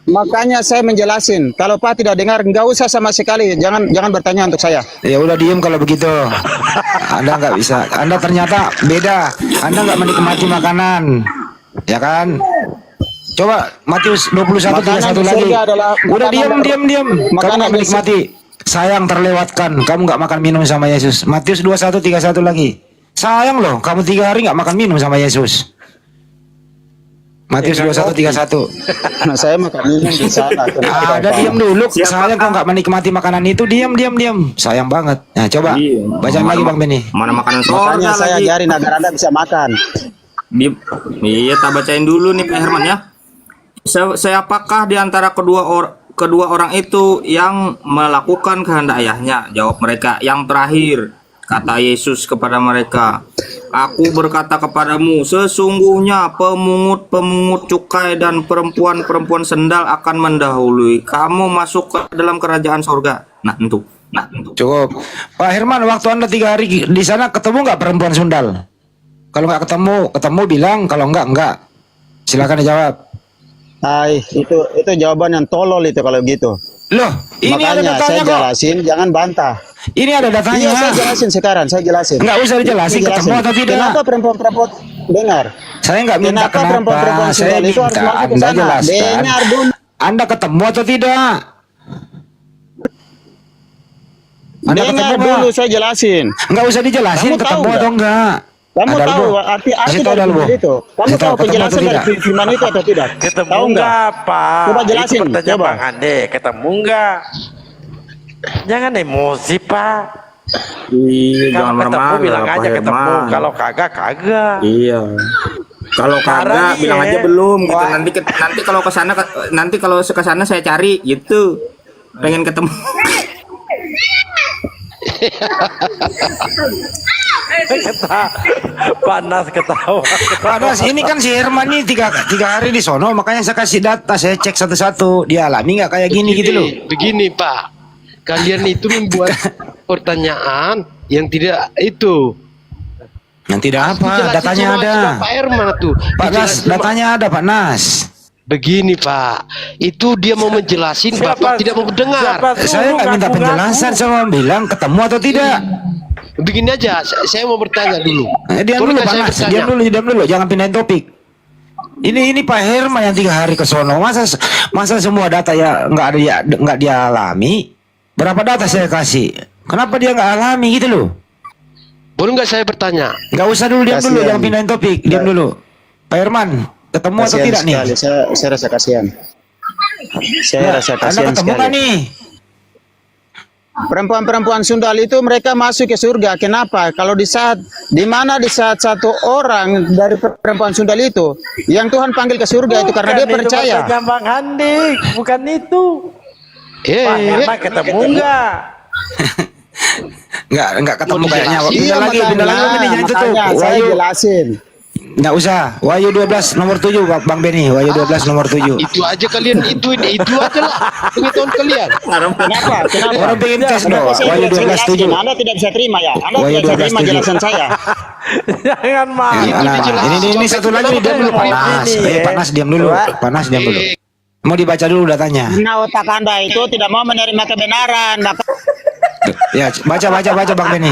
Makanya saya menjelasin. Kalau Pak tidak dengar, nggak usah sama sekali. Jangan bertanya untuk saya. Ya udah diem kalau begitu. Anda nggak bisa. Anda ternyata beda. Anda nggak menikmati makanan, ya kan? Coba Matius 21:31 lagi. Udah diam. Kamu nggak menikmati. Sayang terlewatkan. Kamu nggak makan minum sama Yesus. Matius 21:31 lagi. Sayang loh. Kamu 3 hari nggak makan minum sama Yesus. Matius 21:31. Nah, saya makan minum di sana. Ada diam dulu. Sayang kau nggak menikmati makanan itu. Diam. Sayang banget. Nah coba bacain lagi Bang Benny. Mana makanan Makanya sorga saya lagi. ajarin agar Anda bisa makan. Iya, tak bacain dulu nih Pak Herman ya. Siapakah di antara kedua orang itu yang melakukan kehendak ayahnya? Jawab mereka, yang terakhir. Kata Yesus kepada mereka, aku berkata kepadamu, sesungguhnya pemungut-pemungut cukai dan perempuan-perempuan sendal akan mendahului kamu masuk ke dalam kerajaan sorga. Nah, tentu. Nah, tentu. Cukup. Pak Herman, waktu Anda 3 hari di sana ketemu nggak perempuan Sundal? Kalau nggak ketemu bilang, kalau enggak. Silakan dijawab. Hai, itu jawaban yang tolol itu kalau gitu. Loh, ini ada Makanya datanya saya kok. jelasin, jangan bantah. Ini ada datanya. Iya, saya jelasin sekarang, saya jelasin. Nggak usah dijelasin, Saya ketemu atau tidak. Kenapa perempuan-perempuan dengar? Saya nggak minta Kenapa perempuan-perempuan Saya Sundal itu harus minta masuk ke Anda sana? jelaskan. Dengar dulu. Anda ketemu atau tidak? Anda Dengar ketemu dulu nggak? saya jelasin. Nggak usah dijelasin Kamu tahu ketemu nggak? atau enggak. Kamu Ada tahu Albo? arti Kasih tahu dari Albo. firman itu? Kamu Kasih tahu ketemu atau penjelasan dari tidak? firman itu atau tidak? Ketemu Tahu nggak? enggak, Pak? Coba jelasin, Itu pertanyaan coba. Bang Ande, ketemu enggak? Jangan emosi, Pak. Iya, Kalau jangan ketemu marah-marah, bilang Pak aja ketemu, Herman. kalau kagak kagak. Iya. Kalau Sekarang kagak nih bilang ya. aja belum gitu. Wah. Nanti kalau ke sana saya cari gitu. Pengen ketemu. Panas ketawa. Panas, ini kan si Herman nih tiga hari di sono, makanya saya kasih data, saya cek satu-satu. Dia alami nggak kayak gini gitu loh. Begini Pak, kalian itu membuat pertanyaan yang tidak itu. Yang tidak apa, Dijelasin datanya sama ada. Pak Herman tuh. Pak Nas, Dijelasin sama- datanya ada Pak Nas. Begini Pak, itu dia mau menjelasin, Bapak tidak mau mendengar. Saya nggak minta penjelasan, saya mau bilang ketemu atau tidak. Begini aja, saya mau bertanya dulu. Diam dulu Bolehkah Pak saya Nas, bertanya? diam dulu, jangan pindahin topik. Ini Pak Herman yang 3 hari ke sono, masa semua data ya nggak dia alami? Berapa data saya kasih? Kenapa dia nggak alami gitu loh? Boleh nggak saya bertanya? Nggak usah dulu, diam dulu, Kasihan. jangan pindahin topik, diam dulu. Pak Herman, ketemu atau Kasihan tidak nih? sekali. Saya rasa kasihan. Saya Nah, rasa Anda kasihan ketemu nggak sekali. nih? Perempuan-perempuan Sundal itu mereka masuk ke surga. Kenapa? Kalau di saat satu orang dari perempuan Sundal itu yang Tuhan panggil ke surga itu karena dia percaya. Itu Bang Ande, bukan itu. Pak Herman ketemu enggak? Nggak ketemu kayaknya. Iya, Pindah lagi, ini jangan tutup. makanya saya Wahyu, jelasin. nggak usah. Wahyu 12 nomor 7 Bang Beni. Wahyu 12 nomor 7. Itu aja kalian, itu aja lah pengetahuan kalian. Kenapa? Kenapa? Orang pengen tes dong. Kenapa saya Wahyu tidak bisa 12 7. jelaskan? Anda tidak bisa terima ya? Anda Wahyu tidak bisa terima 12:7. jelasan saya. Jangan marah. Ini satu lagi nih, diam dulu panas. Panas diam dulu. Panas diam dulu. Mau dibaca dulu datanya. Nah, otak Anda itu tidak mau menerima kebenaran. Maka Ya, baca Bang Beni.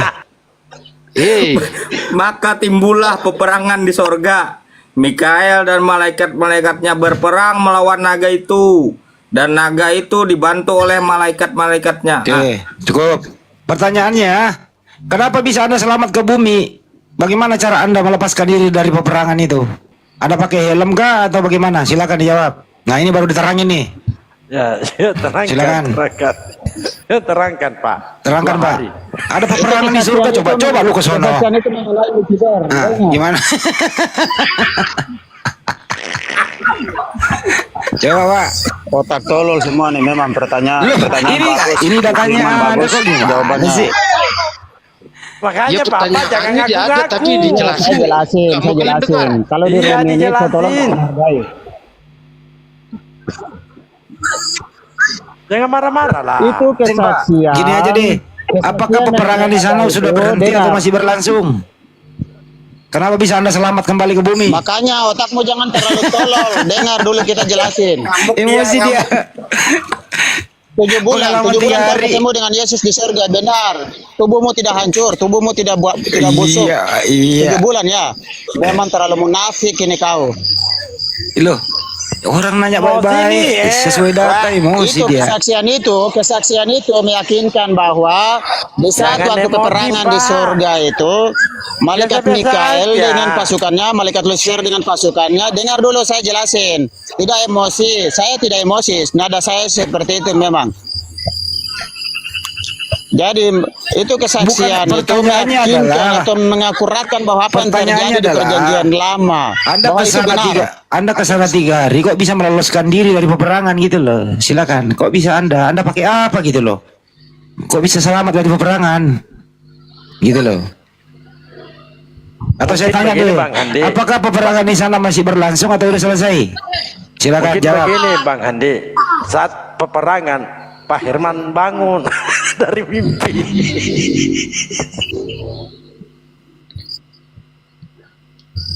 Maka timbullah peperangan di sorga. Mikael dan malaikat-malaikatnya berperang melawan naga itu. Dan naga itu dibantu oleh malaikat-malaikatnya. Oke, cukup. Pertanyaannya, kenapa bisa Anda selamat ke bumi? Bagaimana cara Anda melepaskan diri dari peperangan itu? Anda pakai helm kah atau bagaimana? Silakan dijawab. Nah, ini baru diterangin nih. Ya, terangkan. Silakan. Ya, terangkan, Pak. Terangkan, 2 Pak. hari. Ada peperangan di surga, coba lu ke sono. itu mengalami mukjizat. Nah, gimana? Coba, Pak. Otak tolol semua nih memang pertanyaan. Loh, pertanyaan bagus. ini datanya Memang ada bagus. kok gimana Jawabannya sih? Makanya Ya, Bapak jangan pertanyaannya dia ada, ngaku-ngaku. tapi dijelasin. Saya jelasin, Kamu saya kalian jelasin. dengar? Kalau di Iya, room ini saya tolong dijelasin. menghargai. Jangan marah-marah lah. Itu kesaksian. Gini aja deh. Apakah Kesaksian peperangan di sana yang sudah itu, berhenti atau dengar. masih berlangsung? Kenapa bisa Anda selamat kembali ke bumi? Makanya otakmu jangan terlalu tolol. Dengar dulu kita jelasin. Emosi dia. 7 bulan, Pengalaman 7 bulan 3 kau hari. ketemu dengan Yesus di surga, benar. Tubuhmu tidak hancur, tubuhmu tidak busuk. Iya. 7 bulan ya. Memang terlalu munafik ini kau. Loh, orang nanya Emosi baik-baik nih, sesuai data emosi Itu dia. kesaksian itu meyakinkan bahwa di saat Jangan waktu emosi, peperangan di Pak. surga itu malaikat Biasa-biasa Mikael aja. dengan pasukannya, malaikat Lucifer dengan pasukannya. Dengar dulu saya jelasin. Tidak emosi, saya tidak emosi. Nada saya seperti itu memang. Jadi itu kesaksian Bukan, itu pertanyaannya meyakinkan adalah- atau mengakuratkan bahwa apa yang Pertanyaannya terjadi di adalah, perjanjian lama Anda bahwa itu kesana benar. Anda kesana 3 hari kok bisa meloloskan diri dari peperangan gitu loh. Silakan. Kok bisa Anda pakai apa gitu loh? Kok bisa selamat dari peperangan? Gitu loh. Atau saya Mungkin tanya begini, deh, Bang Andi. apakah peperangan di sana masih berlangsung atau sudah selesai? Silakan Mungkin jawab. begini Bang Andi, saat peperangan Pak Herman bangun. dari mimpi.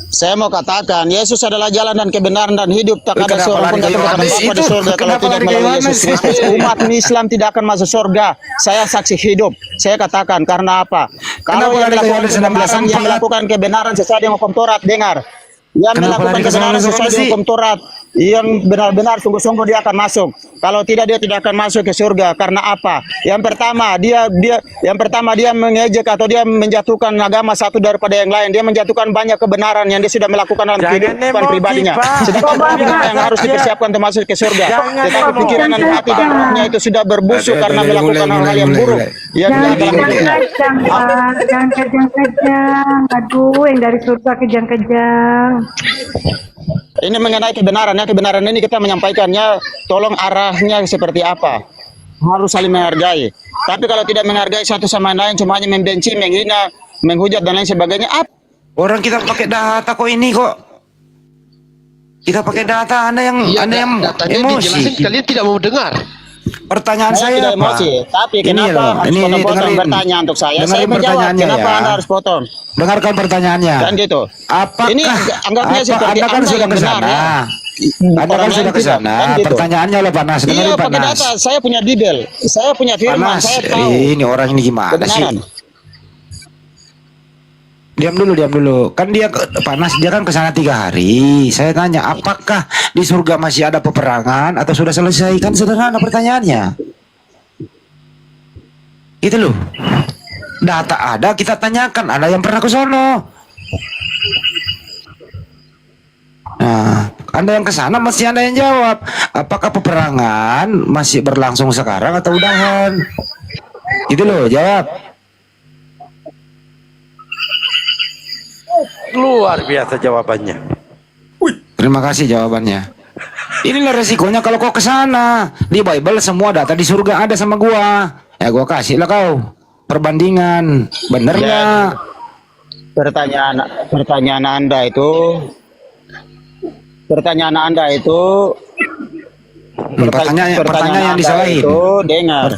Saya mau katakan, Yesus adalah jalan dan kebenaran dan hidup. Tak ada Kenapa seorang pun lari ke datang kepada Yohanes Bapa di itu? surga kalau Kenapa tidak lari ke melalui Yohanes? Yesus Kristus. Umat Islam tidak akan masuk surga. Saya saksi hidup. Saya katakan karena apa? Kalau Kenapa yang lari ke melakukan Yohanes kebenaran, 16:4? yang melakukan kebenaran sesuai dengan hukum Taurat, dengar. Yang Kenapa melakukan lari ke kebenaran sana sesuai sih? dengan hukum Taurat, yang benar-benar sungguh-sungguh dia akan masuk. Kalau tidak dia tidak akan masuk ke surga. Karena apa? Yang pertama dia mengejek atau dia menjatuhkan agama satu daripada yang lain. Dia menjatuhkan banyak kebenaran yang dia sudah melakukan dalam Jangan kehidupan emosi, pribadinya. Pak. Sedangkan Bapak, orang yang harus saja. dipersiapkan untuk masuk ke surga. Jangan Tetapi emosi. pikiran dan hati dan rohnya itu sudah berbusuk Aduh, karena aduh, melakukan mulai, hal-hal yang mulai, buruk. mulai. Yang Jangan dalam hidupnya. kejang-kejang, Pak. Jangan kejang-kejang. Aduh, yang dari surga kejang-kejang. Ini mengenai kebenaran. Ya, kebenaran ini kita menyampaikannya, tolong arahnya seperti apa. Harus saling menghargai. Tapi kalau tidak menghargai satu sama lain, cuma hanya membenci, menghina, menghujat dan lain sebagainya, apa? Orang kita pakai data kok ini kok. Kita pakai data, Anda yang Iya, Anda yang datanya emosi. dijelasin, kalian tidak mau dengar. Pertanyaan Saya saya tidak apa? emosi, tapi Ini kenapa loh, harus ini potong-potong dengerin. bertanya untuk saya? Saya Dengerin menjawab, pertanyaannya kenapa ya. Anda harus potong? Dengarkan pertanyaannya. Kan gitu. Apakah Ini anggapnya seperti Anda kan Anda sudah yang ke benar, sana? ya. Anda kan Orang sudah lain ke tidak, sana. kan gitu. Pertanyaannya oleh Panas. Dengerin Iya, pakai Panas. data. Saya punya detail. Saya punya firman. Panas. Saya tahu Ini orang ini gimana kebenaran. sih? Diam dulu. Kan dia Panas, dia kan ke sana 3 hari. Saya tanya, apakah di surga masih ada peperangan atau sudah selesai? Kan sederhana pertanyaannya. Itu loh. Data ada, kita tanyakan. Ada yang pernah ke sono? Nah, Anda yang ke sana mesti Anda yang jawab. Apakah peperangan masih berlangsung sekarang atau udahan? Itu loh, jawab. Luar biasa jawabannya. Terima kasih jawabannya. Inilah resikonya kalau kau ke sana. Di Bible semua data di surga ada sama gua. Ya gua kasih lah kau perbandingan. Bener Ya. nggak? Pertanyaan Anda itu pertanyaan Pertanyaan yang disalahin. itu dengar.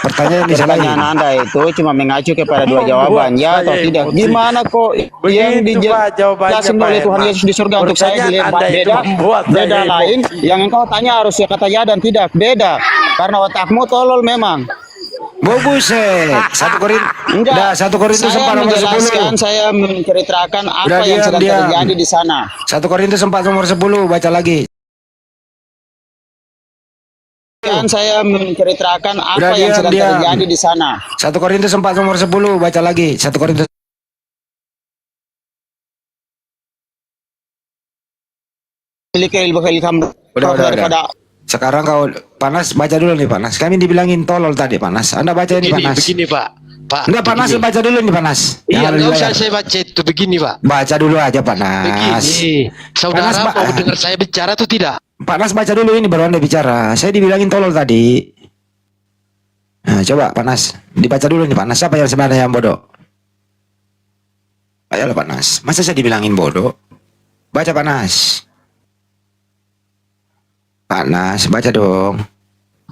Pertanyaan yang disalahin. Pertanyaan Anda itu cuma mengacu kepada 2 jawaban, ya atau Saya tidak. emosi. Gimana kok yang Begitu, Pak, jawabannya, dijelasin Pak oleh Tuhan Herman. Yesus di surga untuk saya Pertanyaan Anda itu beda, membuat saya beda emosi. lain. Yang engkau tanya harus ya kata ya dan tidak, beda. Karena otakmu tolol memang. Buset. 1 Korintus. Enggak. Udah 1 Korintus 4 Saya nomor 10. menjelaskan, saya menceritakan apa Udah, yang sedang diam. terjadi di sana. 1 Korintus 4 nomor 10, baca lagi. Kan saya menceritakan apa Udah, yang sedang diam. terjadi di sana. 1 Korintus 4 nomor 10, baca lagi. 1 Korintus. Miliki ilmu Udah. daripada Sekarang kau Panas, baca dulu nih Panas. Kami dibilangin tolol tadi Panas. Anda baca ini Panas. Begini Pak. Enggak Panas, begini. baca dulu nih Panas. Iya, Jangan nggak di usah layar. saya baca itu begini Pak. Baca dulu aja Panas. Begini, saudara Panas, Pak. mau dengar saya bicara tuh tidak? Panas baca dulu ini baru Anda bicara. Saya dibilangin tolol tadi. Nah, coba Panas, dibaca dulu nih Panas. Siapa yang sebenarnya yang bodoh? Ayolah Panas. Masa saya dibilangin bodoh? Baca Panas. Panas, baca dong.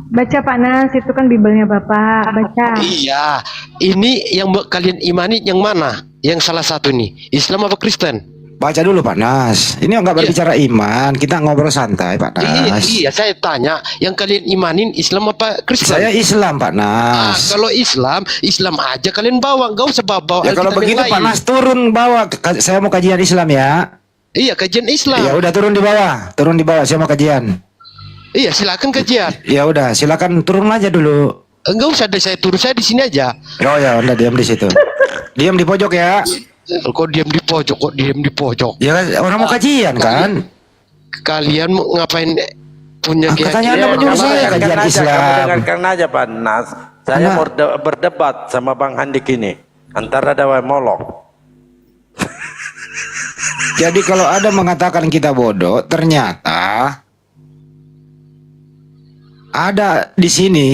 Baca Panas, itu kan Bibelnya Bapak. Baca. Iya, ini yang kalian imani yang mana? Yang salah satu nih, Islam apa Kristen? Baca dulu Panas. Ini nggak berbicara iman, kita ngobrol santai Panas. Iya, saya tanya, yang kalian imanin Islam apa Kristen? Saya Islam Ah, Panas. kalau Islam aja kalian bawa, nggak usah bawa Ya kalau Alkitab yang begitu lain. Panas turun bawah. Saya mau kajian Islam ya. Iya, kajian Islam. Ya udah turun di bawah. Turun di bawah. Saya mau kajian. Iya, silakan kajian. Ya udah, silakan turun aja dulu. Enggak usah ada saya turun, saya di sini aja. Oh ya, udah diam di situ. Diam di pojok ya. Kok diam di pojok? Ya kan orang mau kajian kan. Kalian mau ngapain punya Katanya Anda Ya, menyuruh kamu saya dengarkan kajian aja, Islam. Kamu dengarkan aja Panas. Saya Karena- mau berdebat sama Bang Handik ini. Antara dawa molok. Jadi kalau ada mengatakan kita bodoh, ternyata ada di sini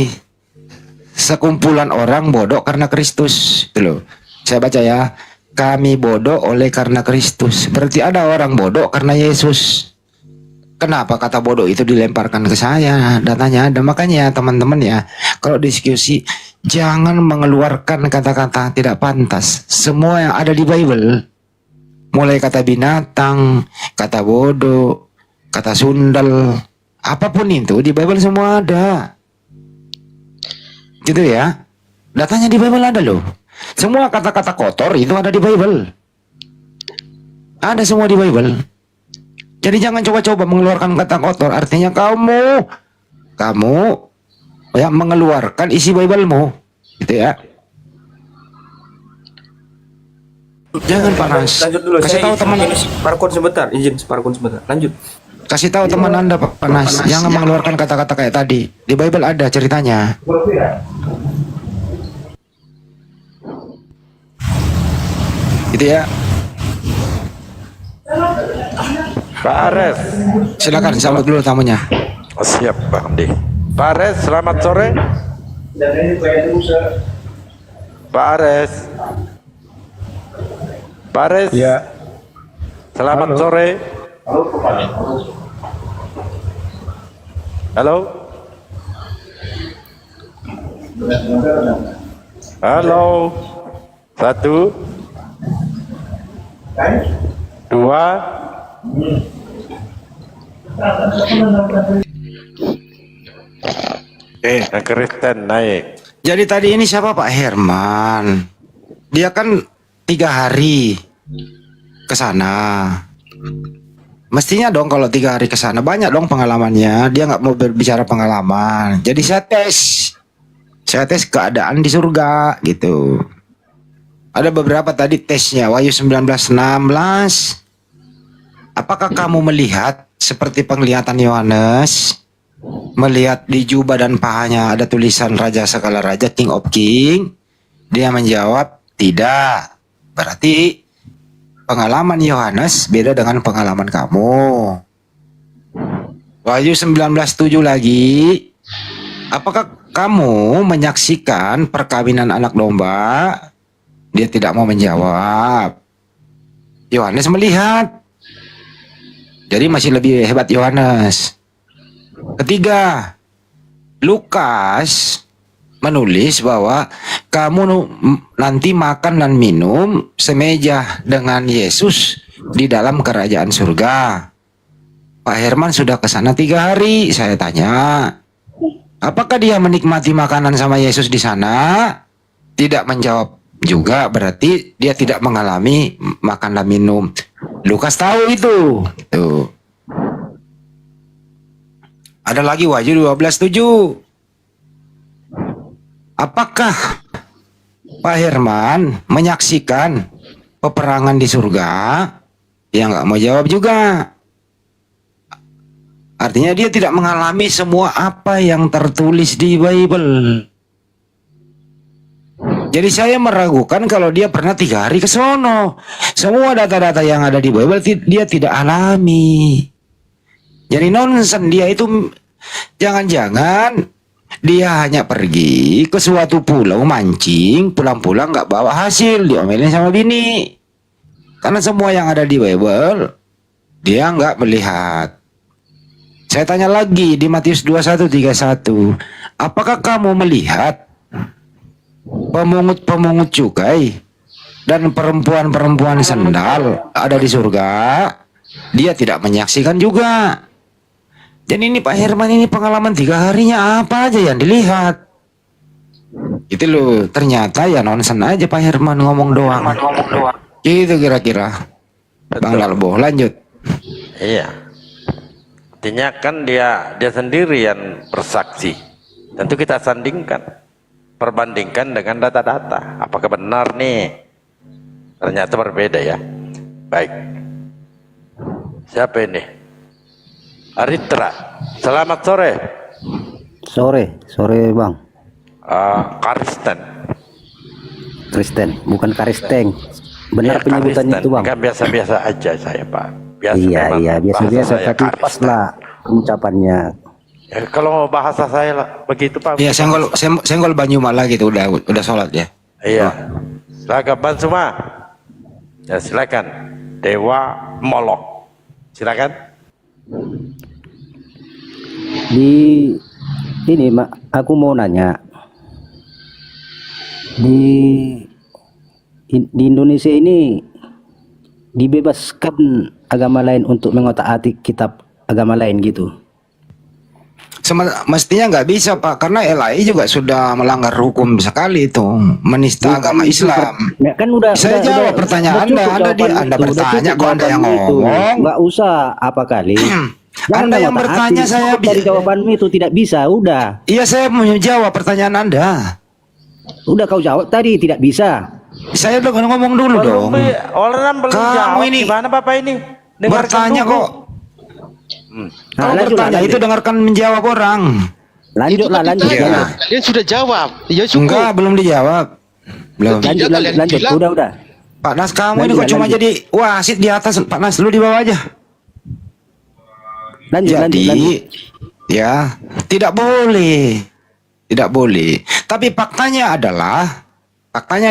sekumpulan orang bodoh karena Kristus. Itu loh. Saya baca ya. Kami bodoh oleh karena Kristus. Berarti ada orang bodoh karena Yesus. Kenapa kata bodoh itu dilemparkan ke saya? Datanya ada. Makanya teman-teman ya, kalau diskusi jangan mengeluarkan kata-kata tidak pantas. Semua yang ada di Bible, mulai kata binatang, kata bodoh, kata sundel, apapun itu di Bible semua ada. Gitu ya. Datanya di Bible ada loh. Semua kata-kata kotor itu ada di Bible. Ada semua di Bible. Jadi jangan coba-coba mengeluarkan kata kotor. Artinya kamu ya mengeluarkan isi Bible-mu, gitu ya. Jangan panas. Lanjut dulu. Kasih Saya tahu teman. ini Parkon sebentar. Izin Parkon sebentar. Lanjut. Kasih tahu teman Anda panas. Jangan mengeluarkan kata-kata kayak tadi. Di Bible ada ceritanya. Gitu ya. Pak Ares. Silakan sambut dulu tamunya. Siap Bang Andi. Pak Ares, selamat sore. Pak Ares. Pak Ares. Ya. Selamat sore. Halo. Halo. 1 2 Kristen naik. Jadi tadi ini siapa Pak Herman? Dia kan 3 hari ke sana. Mestinya dong kalau 3 hari ke sana banyak dong pengalamannya. Dia nggak mau berbicara pengalaman. Jadi saya tes keadaan di surga gitu. Ada beberapa tadi tesnya. Wahyu 19:16. Apakah kamu melihat seperti penglihatan Yohanes? Melihat di jubah dan pahanya ada tulisan Raja segala raja, King of King? Dia menjawab, tidak. Berarti pengalaman Yohanes beda dengan pengalaman kamu. Wahyu 19:7 lagi. Apakah kamu menyaksikan perkawinan anak domba? Dia tidak mau menjawab. Yohanes melihat. Jadi masih lebih hebat Yohanes. Ketiga, Lukas menulis bahwa kamu nanti makan dan minum semeja dengan Yesus di dalam kerajaan surga. Pak Herman sudah ke sana 3 hari. Saya tanya, apakah dia menikmati makanan sama Yesus di sana? Tidak menjawab juga, berarti dia tidak mengalami makan dan minum. Lukas tahu itu. Tuh. Ada lagi Wahyu 12:7. Apakah Pak Herman menyaksikan peperangan di surga? Dia nggak mau jawab juga. Artinya dia tidak mengalami semua apa yang tertulis di Bible. Jadi saya meragukan kalau dia pernah 3 hari ke sono. Semua data-data yang ada di Bible dia tidak alami. Jadi nonsen dia itu. Jangan-jangan dia hanya pergi ke suatu pulau mancing, pulang-pulang nggak bawa hasil, diomelin sama bini. Karena semua yang ada di Bible dia nggak melihat. Saya tanya lagi di Matius 21:31, apakah kamu melihat pemungut-pemungut cukai dan perempuan-perempuan sendal ada di surga? Dia tidak menyaksikan juga. Jadi ini Pak Herman ini pengalaman 3 harinya apa aja yang dilihat? Itu loh, ternyata ya nonsen aja Pak Herman ngomong doang. Gitu kira-kira. Bang Lalbo, lanjut. Iya. Artinya kan dia sendiri yang bersaksi. Tentu kita sandingkan, perbandingkan dengan data-data. Apakah benar nih? Ternyata berbeda ya. Baik. Siapa ini? Aritra. Selamat sore. Sore Bang. Kristen, bukan Karisteng. Benar ya, penyebutannya Kristen. itu Bang. Kan biasa-biasa aja saya Pak. Biasa Iya biasa-biasa tapi Kristen. pas lah pengucapannya. Ya, kalau bahasa saya lah, begitu Pak. Iya, senggol Banyumala gitu udah sholat ya. Iya. Silakan Ban semua. Ya silakan. Dewa Molok. Silakan. Di ini Mak, aku mau nanya. Di Indonesia ini dibebaskan agama lain untuk mengotak-atik kitab agama lain gitu. Mestinya nggak bisa Pak, karena LAI juga sudah melanggar hukum sekali itu, menista agama Islam. Ya, kan udah Saya jawab pertanyaan Anda bertanya kok Anda yang ngomong. Nggak usah apa kali. Anda yang bertanya, saya dari jawabanmu itu tidak bisa, udah. Iya, saya mau jawab pertanyaan Anda. Udah kau jawab tadi tidak bisa. Saya udah ngomong dulu dong. Orang belum Kamu jawab. ini Gimana Bapak ini? Dengarkan bertanya dulu. kok. Kalau bertanya itu dengarkan menjawab orang. Lanjutlah, lanjut. Ya. Kalian sudah jawab. Ya cukup. Enggak, belum dijawab. Belum. Lanjut. Udah. Pak Nas, kamu ini kok cuma jadi wasit di atas, Pak Nas, lu di bawah aja. Lanjut. Ya, tidak boleh. Tidak boleh. Tapi faktanya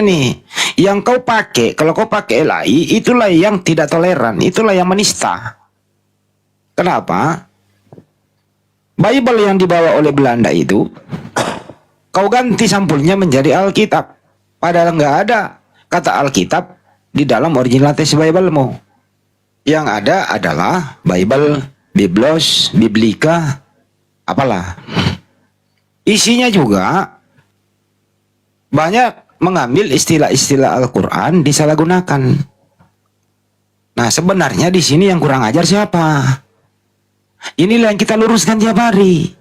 nih, yang kau pakai, kalau kau pakai LAI, itulah yang tidak toleran, itulah yang menista. Kenapa? Bible yang dibawa oleh Belanda itu, kau ganti sampulnya menjadi Alkitab. Padahal nggak ada kata Alkitab di dalam original text Bible-mu. Yang ada adalah Bible, Biblos, Biblika, apalah. Isinya juga banyak mengambil istilah-istilah Al-Quran disalahgunakan. Nah, sebenarnya di sini yang kurang ajar siapa? Inilah yang kita luruskan tiap hari.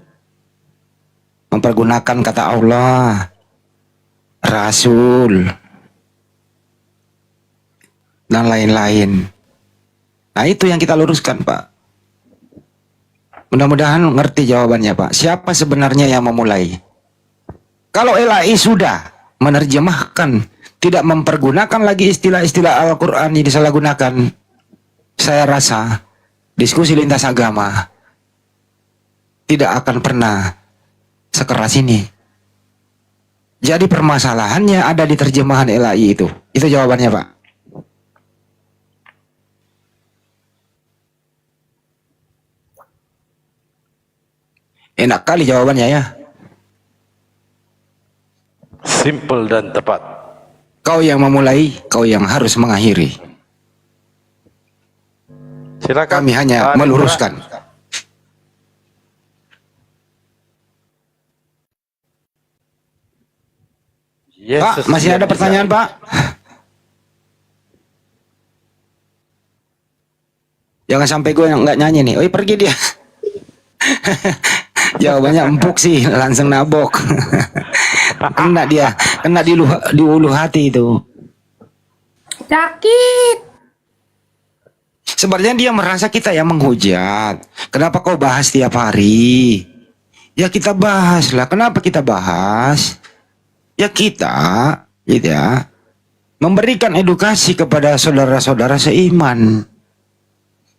Mempergunakan kata Allah, Rasul, dan lain-lain. Nah, itu yang kita luruskan, Pak. Mudah-mudahan ngerti jawabannya, Pak. Siapa sebenarnya yang memulai? Kalau LAI sudah menerjemahkan, tidak mempergunakan lagi istilah-istilah Al-Quran yang disalahgunakan, saya rasa diskusi lintas agama tidak akan pernah sekeras ini. Jadi permasalahannya ada di terjemahan LAI itu. Itu jawabannya, Pak. Enak kali jawabannya ya. Simple dan tepat. Kau yang memulai, kau yang harus mengakhiri. Silakan. Kami hanya Pak meluruskan. Pak, masih ada pertanyaan, Pak? Jangan sampai gue yang nggak nyanyi nih. Pergi dia. Jawabannya empuk sih, langsung nabok. Kena dia, kena di ulu hati itu. Sakit. Sebenarnya dia merasa kita yang menghujat. Kenapa kau bahas tiap hari? Ya kita bahas lah. Kenapa kita bahas? Ya kita, gitu ya, memberikan edukasi kepada saudara-saudara seiman.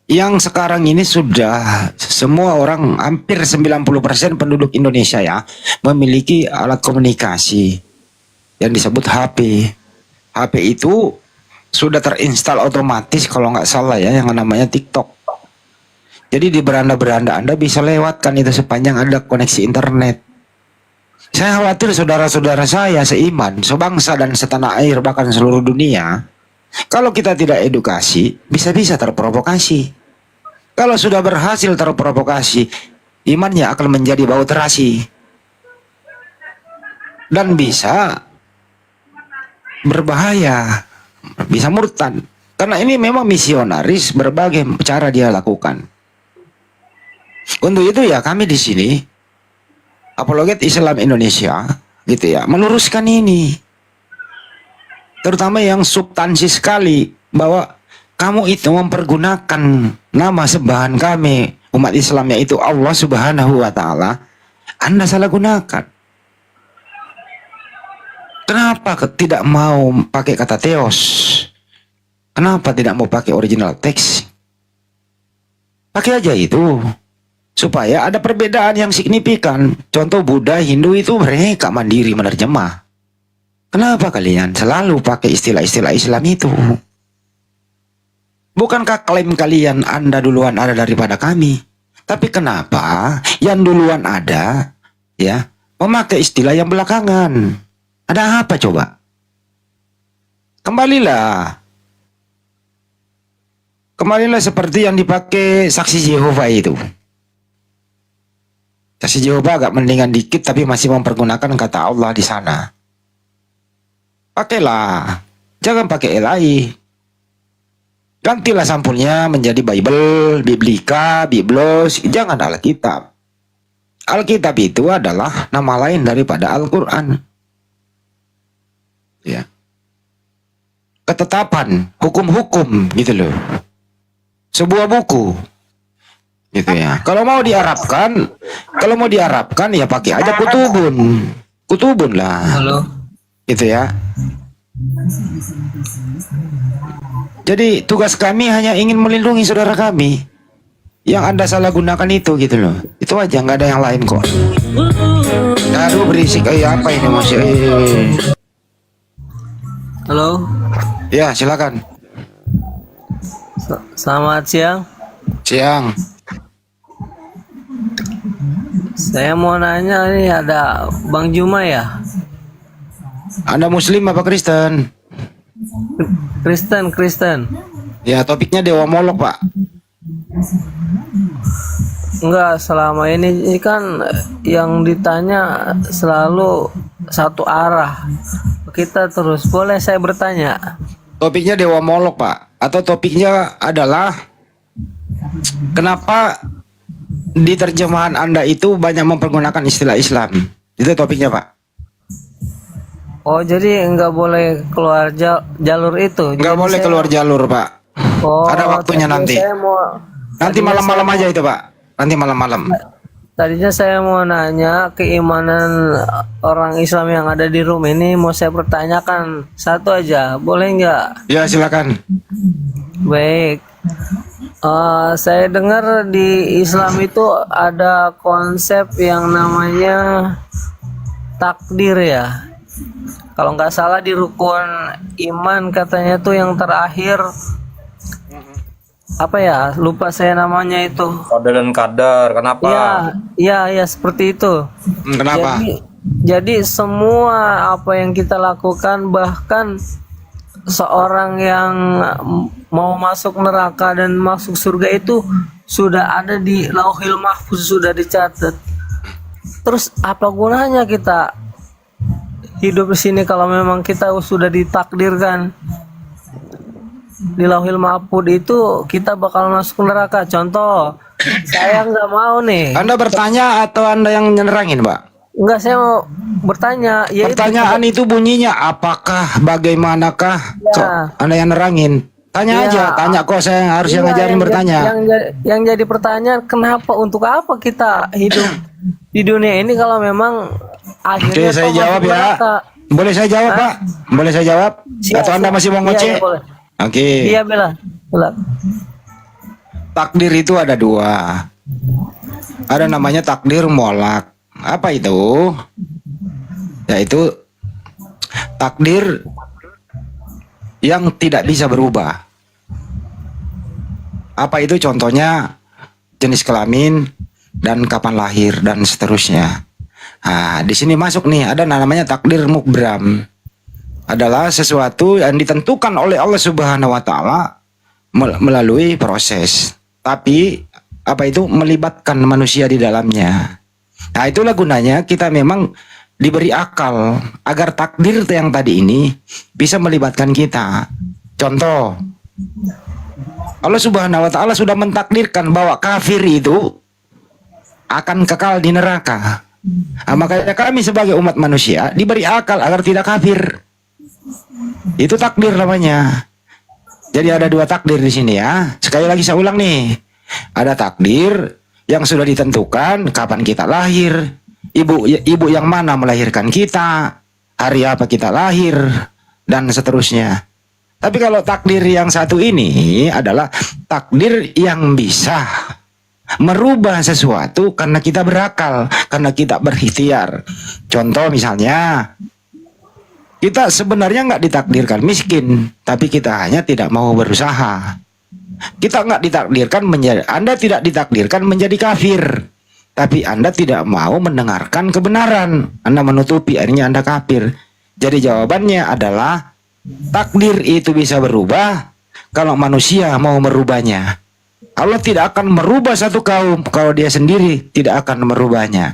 Yang sekarang ini sudah semua orang, hampir 90% penduduk Indonesia ya, memiliki alat komunikasi yang disebut HP. HP itu sudah terinstal otomatis kalau nggak salah ya, yang namanya TikTok. Jadi di beranda-beranda Anda bisa lewatkan itu sepanjang ada koneksi internet. Saya khawatir saudara-saudara saya seiman, sebangsa dan setanah air, bahkan seluruh dunia, kalau kita tidak edukasi, bisa-bisa terprovokasi. Kalau sudah berhasil terprovokasi, imannya akan menjadi bau terasi. Dan bisa berbahaya, bisa murtad. Karena ini memang misionaris, berbagai cara dia lakukan. Untuk itu ya kami di sini, Apologet Islam Indonesia, gitu ya, meluruskan ini. Terutama yang substansi sekali, bahwa kamu itu mempergunakan nama sembahan kami, umat Islam, yaitu Allah Subhanahu wa Ta'ala, Anda salah gunakan. Kenapa tidak mau pakai kata Theos? Kenapa tidak mau pakai original text? Pakai aja itu. Supaya ada perbedaan yang signifikan. Contoh Buddha, Hindu itu mereka mandiri menerjemah. Kenapa kalian selalu pakai istilah-istilah Islam itu? Bukankah klaim kalian Anda duluan ada daripada kami? Tapi kenapa yang duluan ada ya memakai istilah yang belakangan? Ada apa coba? Kembalilah seperti yang dipakai saksi Yehova itu. Saksi Yehova agak mendingan dikit tapi masih mempergunakan kata Allah di sana. Pakailah, jangan pakai LAI. Gantilah sampulnya menjadi Bible, Biblika, Biblos, jangan Alkitab. Alkitab itu adalah nama lain daripada Al-Quran. Ya. Ketetapan, hukum-hukum gitu loh. Sebuah buku. Gitu ya. Kalau mau diarabkan ya pakai aja kutubun. Kutubun lah. Halo. Gitu ya. Jadi tugas kami hanya ingin melindungi saudara kami. Yang Anda salah gunakan itu gitu loh. Itu aja, nggak ada yang lain kok. Aduh berisik, apa ini masih? Halo. Ya silakan. Selamat siang. Siang. Saya mau nanya, ini ada Bang Juma ya? Anda Muslim apa Kristen? Kristen. Ya topiknya Dewa Molok Pak. Enggak, selama ini kan yang ditanya selalu satu arah. Kita terus, boleh saya bertanya? Topiknya Dewa Molok Pak. Atau topiknya adalah kenapa di terjemahan Anda itu banyak mempergunakan istilah Islam. Itu topiknya Pak. Oh, jadi nggak boleh keluar jalur itu? Nggak boleh keluar jalur Pak. Oh, ada waktunya nanti. Nanti malam-malam aja itu Pak. Nanti malam-malam. Tadinya saya mau nanya keimanan orang Islam yang ada di room ini, mau saya pertanyakan satu aja, boleh nggak? Ya silakan. Baik. Saya dengar di Islam itu ada konsep yang namanya takdir ya. Kalau nggak salah di rukun iman katanya tuh yang terakhir apa ya, lupa saya namanya itu. Qadar dan kadar. Kenapa? Ya seperti itu. Kenapa? Jadi semua apa yang kita lakukan, bahkan seorang yang mau masuk neraka dan masuk surga itu sudah ada di Lauhil Mahfuz, sudah dicatat. Terus apa gunanya kita hidup di sini kalau memang kita sudah ditakdirkan di Lauhil Mahfuz itu kita bakal masuk neraka? Contoh, saya nggak mau nih. Anda bertanya atau Anda yang nyerangin, Pak? Enggak, saya mau bertanya. Pertanyaan itu bunyinya apakah, bagaimanakah? Ya. Anda yang nerangin. Tanya aja, tanya kok saya harus yang ngajarin bertanya. Yang jadi pertanyaan, kenapa, untuk apa kita hidup di dunia ini kalau memang akhirnya Oke, saya jawab ya. Boleh saya jawab, Pak? Boleh saya jawab? Atau Anda masih mau ngoceh? Boleh. Oke. Iya, Bella. Takdir itu ada dua. Ada namanya takdir molak. Apa itu? Yaitu takdir yang tidak bisa berubah. Apa itu? Contohnya jenis kelamin dan kapan lahir dan seterusnya. Nah, di sini masuk nih, ada namanya takdir mukbram. Adalah sesuatu yang ditentukan oleh Allah Subhanahu wa taala melalui proses. Tapi apa itu? Melibatkan manusia di dalamnya. Nah, itulah gunanya kita memang diberi akal agar takdir yang tadi ini bisa melibatkan kita. Contoh, Allah Subhanahu wa taala sudah mentakdirkan bahwa kafir itu akan kekal di neraka. Nah, makanya kami sebagai umat manusia diberi akal agar tidak kafir. Itu takdir namanya. Jadi ada dua takdir di sini ya. Sekali lagi saya ulang nih. Ada takdir yang sudah ditentukan kapan kita lahir, ibu yang mana melahirkan kita, hari apa kita lahir, dan seterusnya. Tapi kalau takdir yang satu ini adalah takdir yang bisa merubah sesuatu karena kita berakal, karena kita berikhtiar. Contoh misalnya, kita sebenarnya nggak ditakdirkan miskin, tapi kita hanya tidak mau berusaha. Kita nggak ditakdirkan menjadi, Anda tidak ditakdirkan menjadi kafir, tapi Anda tidak mau mendengarkan kebenaran. Anda menutupi, akhirnya Anda kafir. Jadi jawabannya adalah takdir itu bisa berubah kalau manusia mau merubahnya. Allah tidak akan merubah satu kaum kalau dia sendiri tidak akan merubahnya.